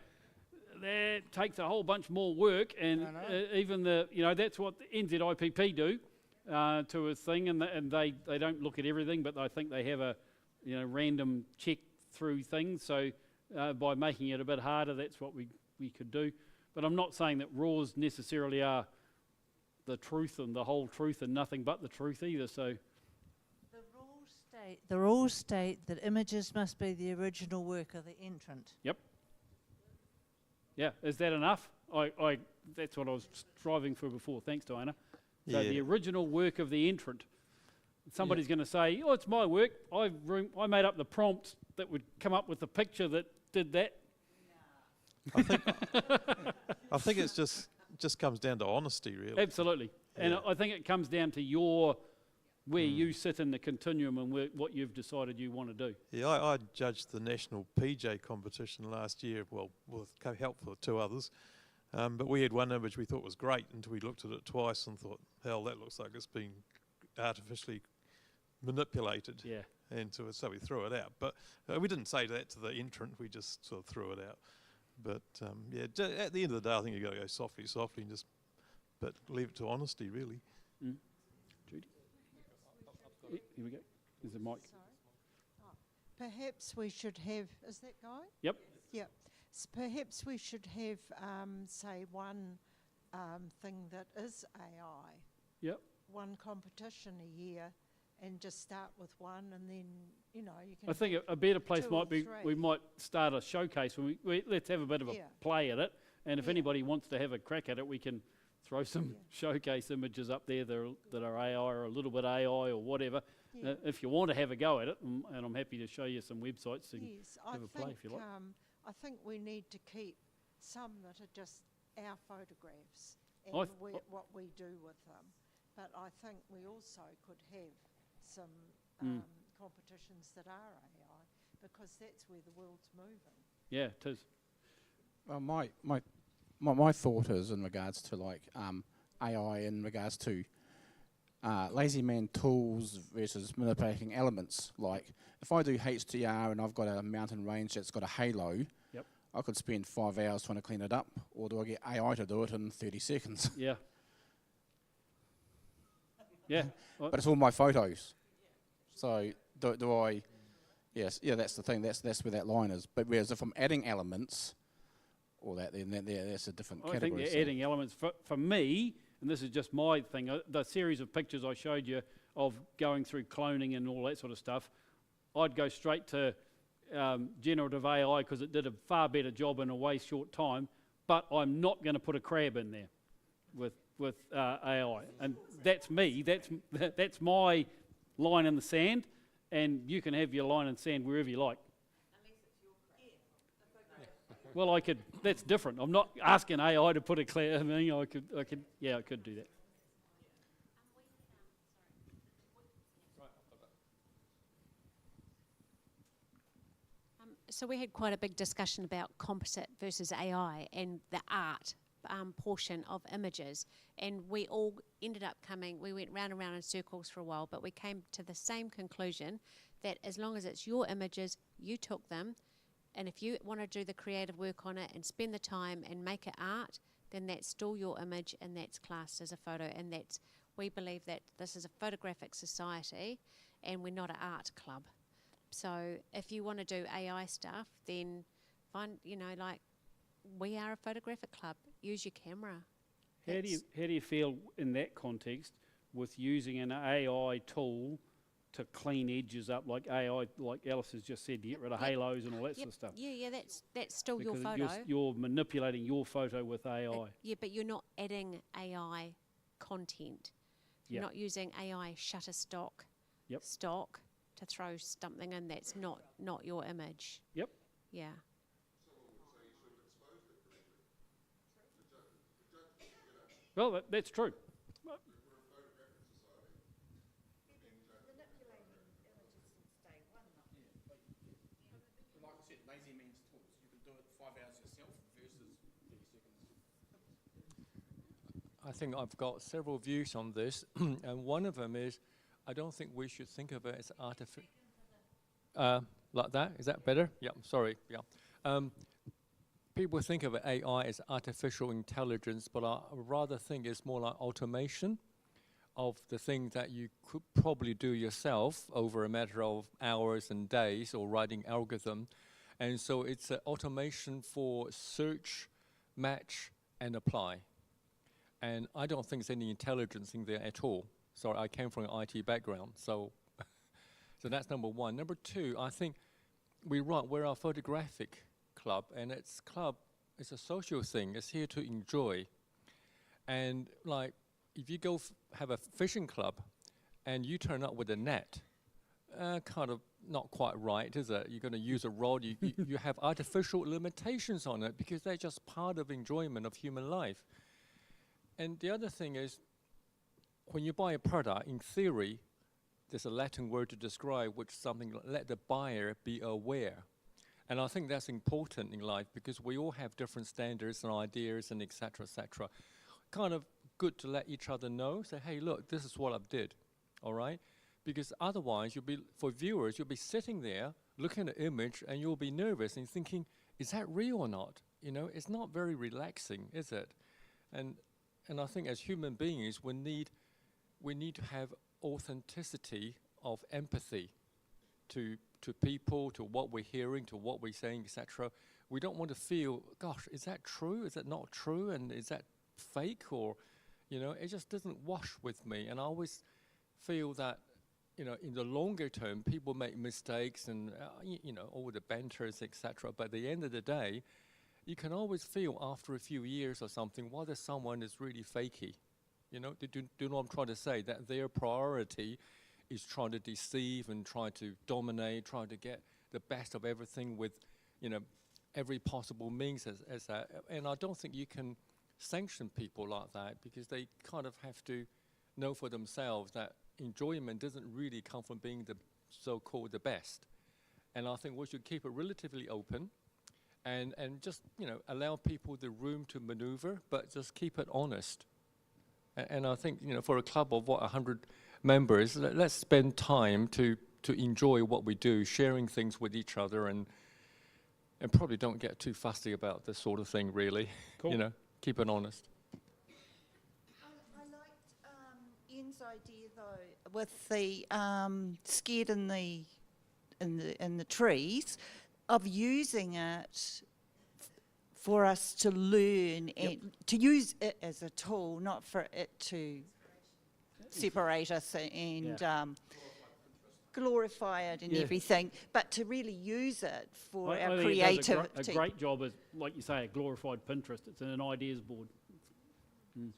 that takes a whole bunch more work, and even that's what the NZIPP do to a thing, and they don't look at everything, but I think they have a random check through things. So by making it a bit harder, that's what we could do. But I'm not saying that raws necessarily are the truth and the whole truth and nothing but the truth either. So the rules state that images must be the original work of the entrant. Yep. Yeah, is that enough? I that's what I was striving for before. Thanks, Diana. So the original work of the entrant. Somebody's going to say, oh, it's my work. I made up the prompt that would come up with the picture that did that. I think it's just comes down to honesty, really. Absolutely. And I think it comes down to where you sit in the continuum and what you've decided you want to do. Yeah, I judged the national PJ competition last year, well, with help for 2 others. But we had one image we thought was great until we looked at it twice and thought, hell, that looks like it's been artificially manipulated. Yeah. And so we threw it out. But we didn't say that to the entrant, we just sort of threw it out. But at the end of the day, I think you've got to go softly and but leave it to honesty, really. Mm. Judy? Here we go. There's a mic. Perhaps we should have, is that going? Yep. Yep. Perhaps we should have, say, one thing that is AI. Yep. One competition a year, and just start with one, and then, you know, you can. I think have a better place 2 might or be 3. we might start a showcase. Let's have a bit of a Yeah. play at it, and if Yeah. anybody wants to have a crack at it, we can throw some showcase images up there that are AI or a little bit AI or whatever. Yeah. If you want to have a go at it, and I'm happy to show you some websites to Yes, have a play if you like. I think we need to keep some that are just our photographs and I what we do with them. But I think we also could have some competitions that are AI, because that's where the world's moving. Yeah, it is. Well, my thought is in regards to like AI in regards to lazy man tools versus manipulating elements. Like if I do HDR and I've got a mountain range that's got a halo, Yep. I could spend 5 hours trying to clean it up, or do I get AI to do it in 30 seconds? Yeah. Yeah. But it's all my photos. So do I? Yes. Yeah. That's the thing. That's where that line is. But whereas if I'm adding elements, or that, then that's a different category. I think they're adding elements. For me, and this is just my thing, the series of pictures I showed you of going through cloning and all that sort of stuff, I'd go straight to generative AI because it did a far better job in a way short time, but I'm not going to put a crab in there with AI. And that's me. That's my line in the sand, and you can have your line in the sand wherever you like. Well, I could. That's different. I'm not asking AI to put a clear. I mean, I could. Yeah, I could do that. So we had quite a big discussion about composite versus AI and the art portion of images, and we all ended up we went round and round in circles for a while, but we came to the same conclusion that as long as it's your images, you took them, and if you want to do the creative work on it and spend the time and make it art, then that's still your image and that's classed as a photo. And we believe that this is a photographic society and we're not an art club. So if you want to do AI stuff, then find, like we are a photographic club. Use your camera. How do you feel in that context with using an AI tool to clean edges up, like AI, like Alice has just said, to get rid of halos and all that sort of stuff? Yeah, that's still because your photo. You're manipulating your photo with AI. Yeah, but you're not adding AI content. You're not using AI Shutterstock stock to throw something in that's not your image. Yep. Yeah. Well, that's true. Lazy man's tools. You can do it 5 hours yourself versus 30 seconds. I think I've got several views on this, and one of them is I don't think we should think of it as artificial. Like that? Is that better? Yeah, sorry. Yeah. People think of AI as artificial intelligence, but I rather think it's more like automation of the thing that you could probably do yourself over a matter of hours and days, or writing algorithm. And so it's an automation for search, match, and apply. And I don't think there's any intelligence in there at all. Sorry, I came from an IT background, so so that's number one. Number two, I think we're a photographic club, and it's a social thing. It's here to enjoy. And like, if you go have a fishing club, and you turn up with a net, kind of not quite right, is it? You're going to use a rod. You have artificial limitations on it because they're just part of enjoyment of human life. And the other thing is, when you buy a product, in theory, there's a Latin word to describe which is something like let the buyer be aware. And I think that's important in life because we all have different standards and ideas and et cetera, kind of good to let each other know, say, hey, look, this is what I did, all right? Because otherwise, for viewers, you'll be sitting there looking at the image and you'll be nervous and thinking, is that real or not? It's not very relaxing, is it? And I think as human beings, we need to have authenticity of empathy to people, to what we're hearing, to what we're saying, etc. We don't want to feel, gosh, is that true? Is that not true? And is that fake? Or, it just doesn't wash with me. And I always feel that you know, in the longer term, people make mistakes and, you know, all the banters, etc. But at the end of the day, you can always feel after a few years or something whether someone is really fakey. You know, do you know what I'm trying to say? That their priority is trying to deceive and try to dominate, trying to get the best of everything with, you know, every possible means as that. And I don't think you can sanction people like that, because they kind of have to know for themselves that enjoyment doesn't really come from being the so-called the best. And I think we should keep it relatively open and just, you know, allow people the room to maneuver, but just keep it honest. And I think, you know, for a club of, 100 members, let's spend time to enjoy what we do, sharing things with each other, and probably don't get too fussy about this sort of thing, really. Cool. You know, keep it honest. I liked Ian's idea though, with the scared in the trees, of using it for us to learn and to use it as a tool, not for it to separate us and glorify it and everything, but to really use it for our I think creativity. it does a great job as, like you say, a glorified Pinterest. It's an ideas board. Mm.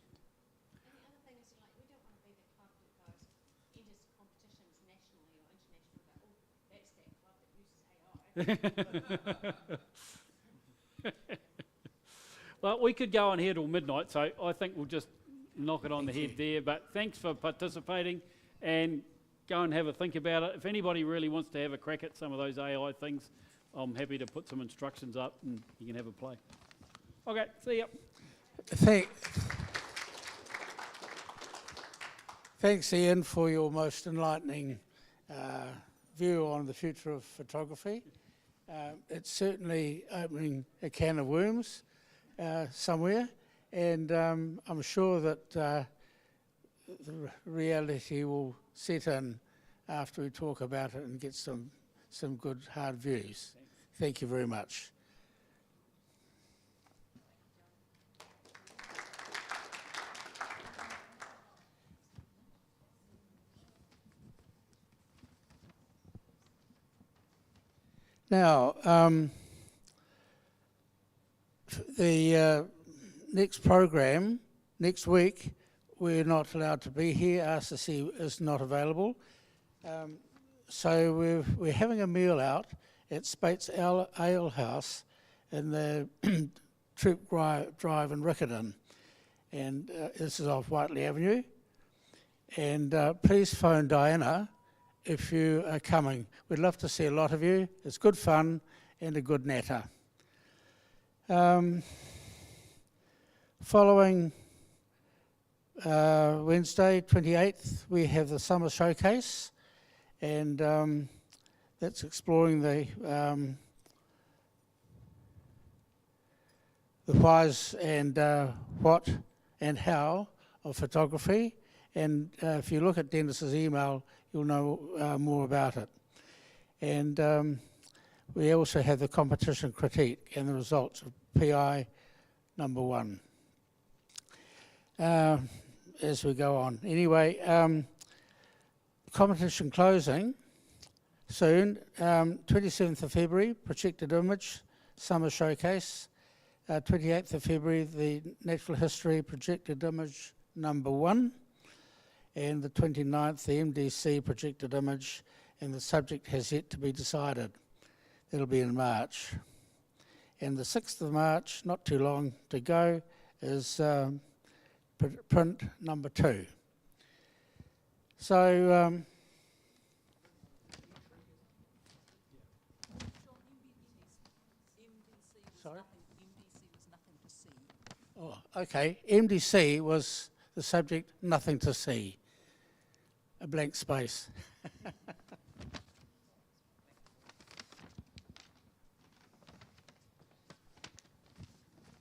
Well, we could go on here till midnight, so I think we'll just knock it on the head there. But thanks for participating, and go and have a think about it. If anybody really wants to have a crack at some of those AI things, I'm happy to put some instructions up and you can have a play. Okay, see ya. Thanks, Ian, for your most enlightening view on the future of photography. It's certainly opening a can of worms somewhere, and I'm sure that the reality will set in after we talk about it and get some good hard views. Thank you very much. Now, the next program, next week, we're not allowed to be here. RCC is not available. So we're having a meal out at Spates Ale House in the Troop Drive in Riccarton. And this is off Whiteley Avenue. And please phone Diana if you are coming. We'd love to see a lot of you. It's good fun and a good natter. Following Wednesday, 28th, we have the summer showcase, and that's exploring the whys and what and how of photography. And if you look at Dennis's email, you'll know more about it. And we also have the competition critique and the results of PI number 1 as we go on. Anyway, competition closing soon, 27th of February, projected image, summer showcase. 28th of February, the natural history projected image number 1. And the 29th, the MDC projected image, and the subject has yet to be decided. That'll be in March. And the 6th of March, not too long to go, is print number 2. So, sorry? Oh, okay. MDC was the subject, nothing to see. A blank space.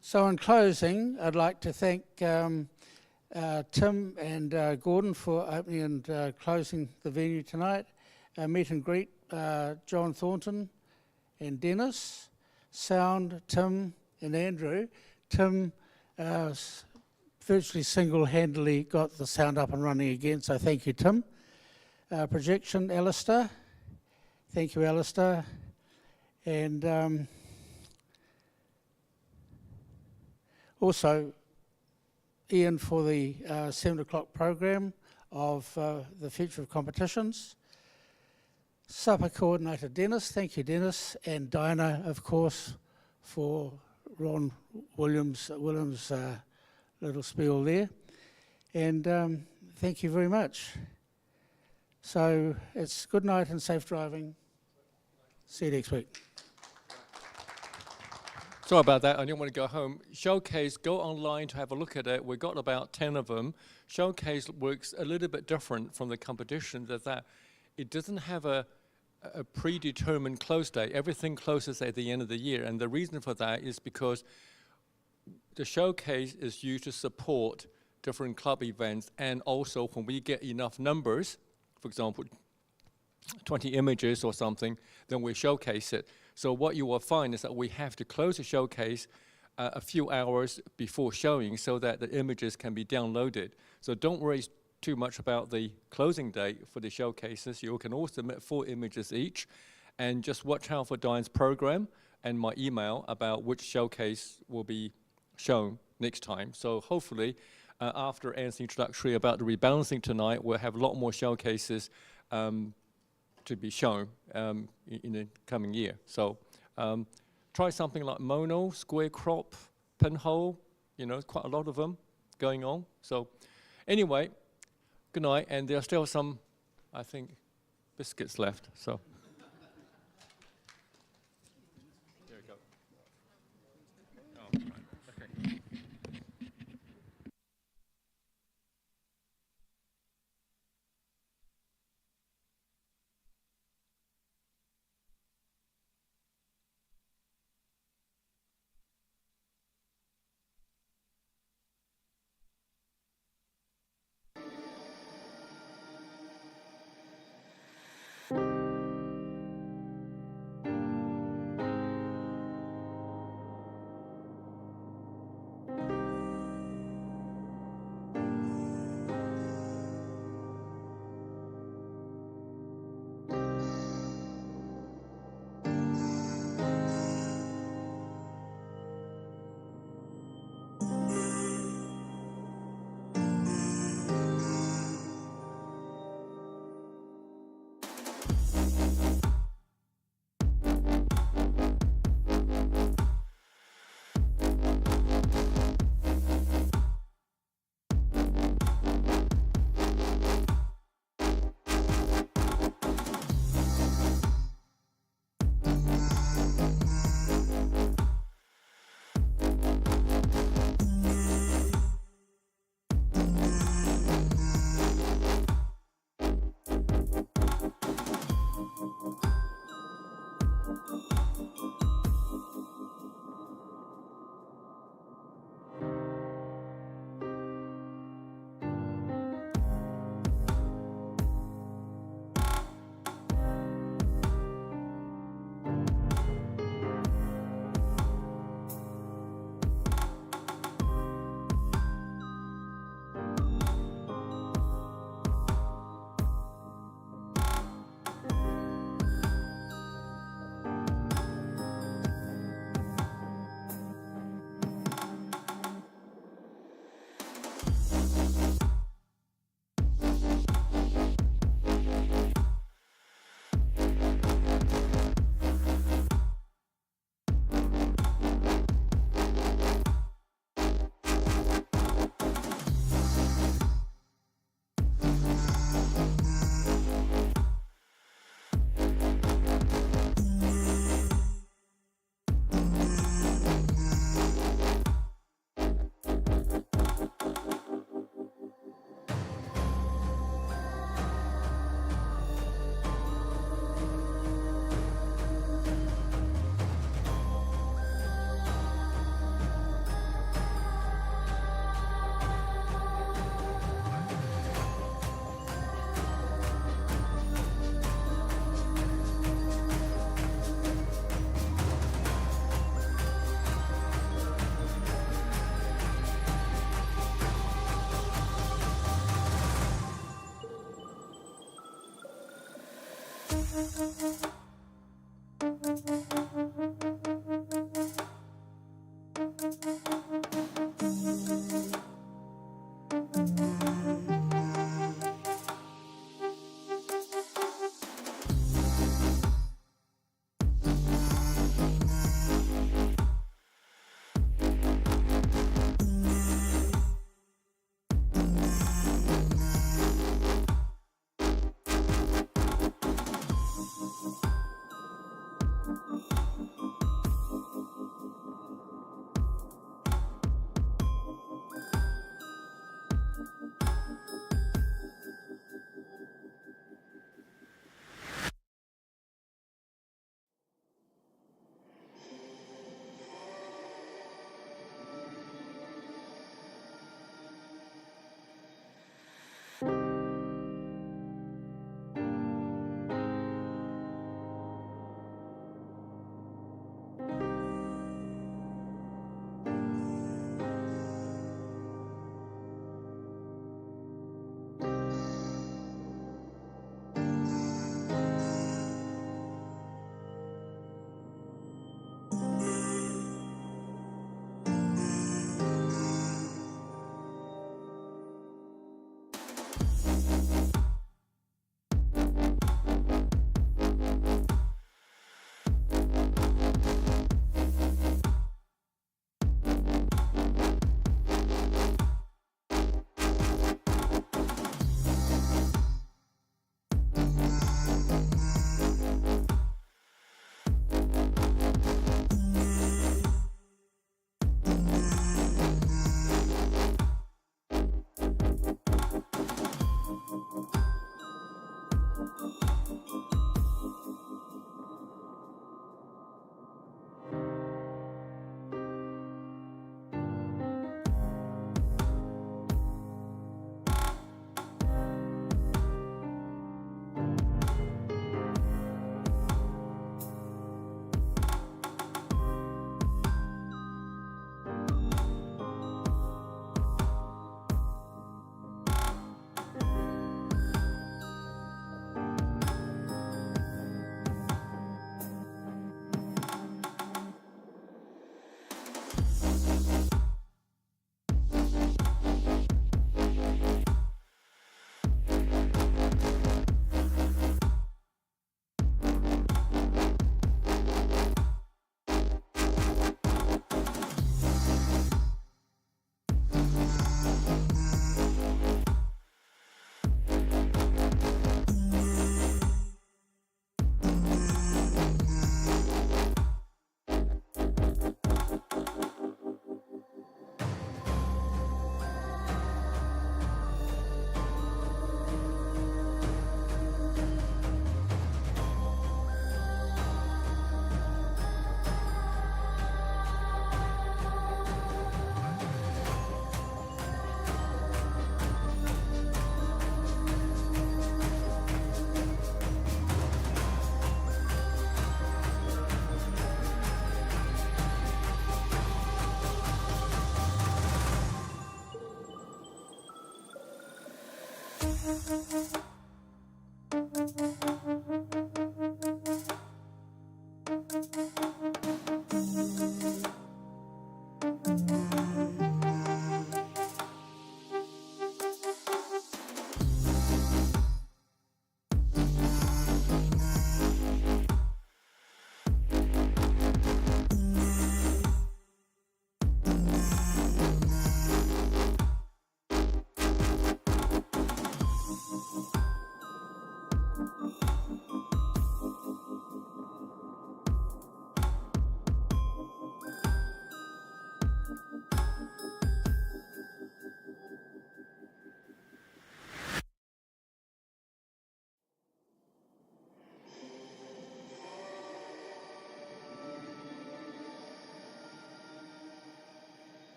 So in closing, I'd like to thank Tim and Gordon for opening and closing the venue tonight. Meet and greet John Thornton and Dennis. Sound, Tim and Andrew. Tim virtually single-handedly got the sound up and running again, so thank you, Tim. projection, Alistair. Thank you, Alistair. And also Ian for the 7 o'clock program of the future of competitions. Supper coordinator Dennis, thank you Dennis, and Diana of course for Ron Williams' little spiel there. And thank you very much. So it's good night and safe driving. See you next week. Sorry about that, I didn't want to go home. Showcase, go online to have a look at it. We've got about 10 of them. Showcase works a little bit different from the competition, that it doesn't have a predetermined close date. Everything closes at the end of the year, and the reason for that is because the showcase is used to support different club events, and also when we get enough numbers, for example, 20 images or something, then we showcase it. So what you will find is that we have to close the showcase a few hours before showing so that the images can be downloaded. So don't worry too much about the closing date for the showcases. You can all submit 4 images each, and just watch out for Diane's program and my email about which showcase will be shown next time. So hopefully, after Anne's introductory about the rebalancing tonight, we'll have a lot more showcases to be shown in the coming year. So try something like mono, square crop, pinhole, quite a lot of them going on. So anyway, good night, and there are still some, I think, biscuits left, so. There we go. Oh, right. Okay.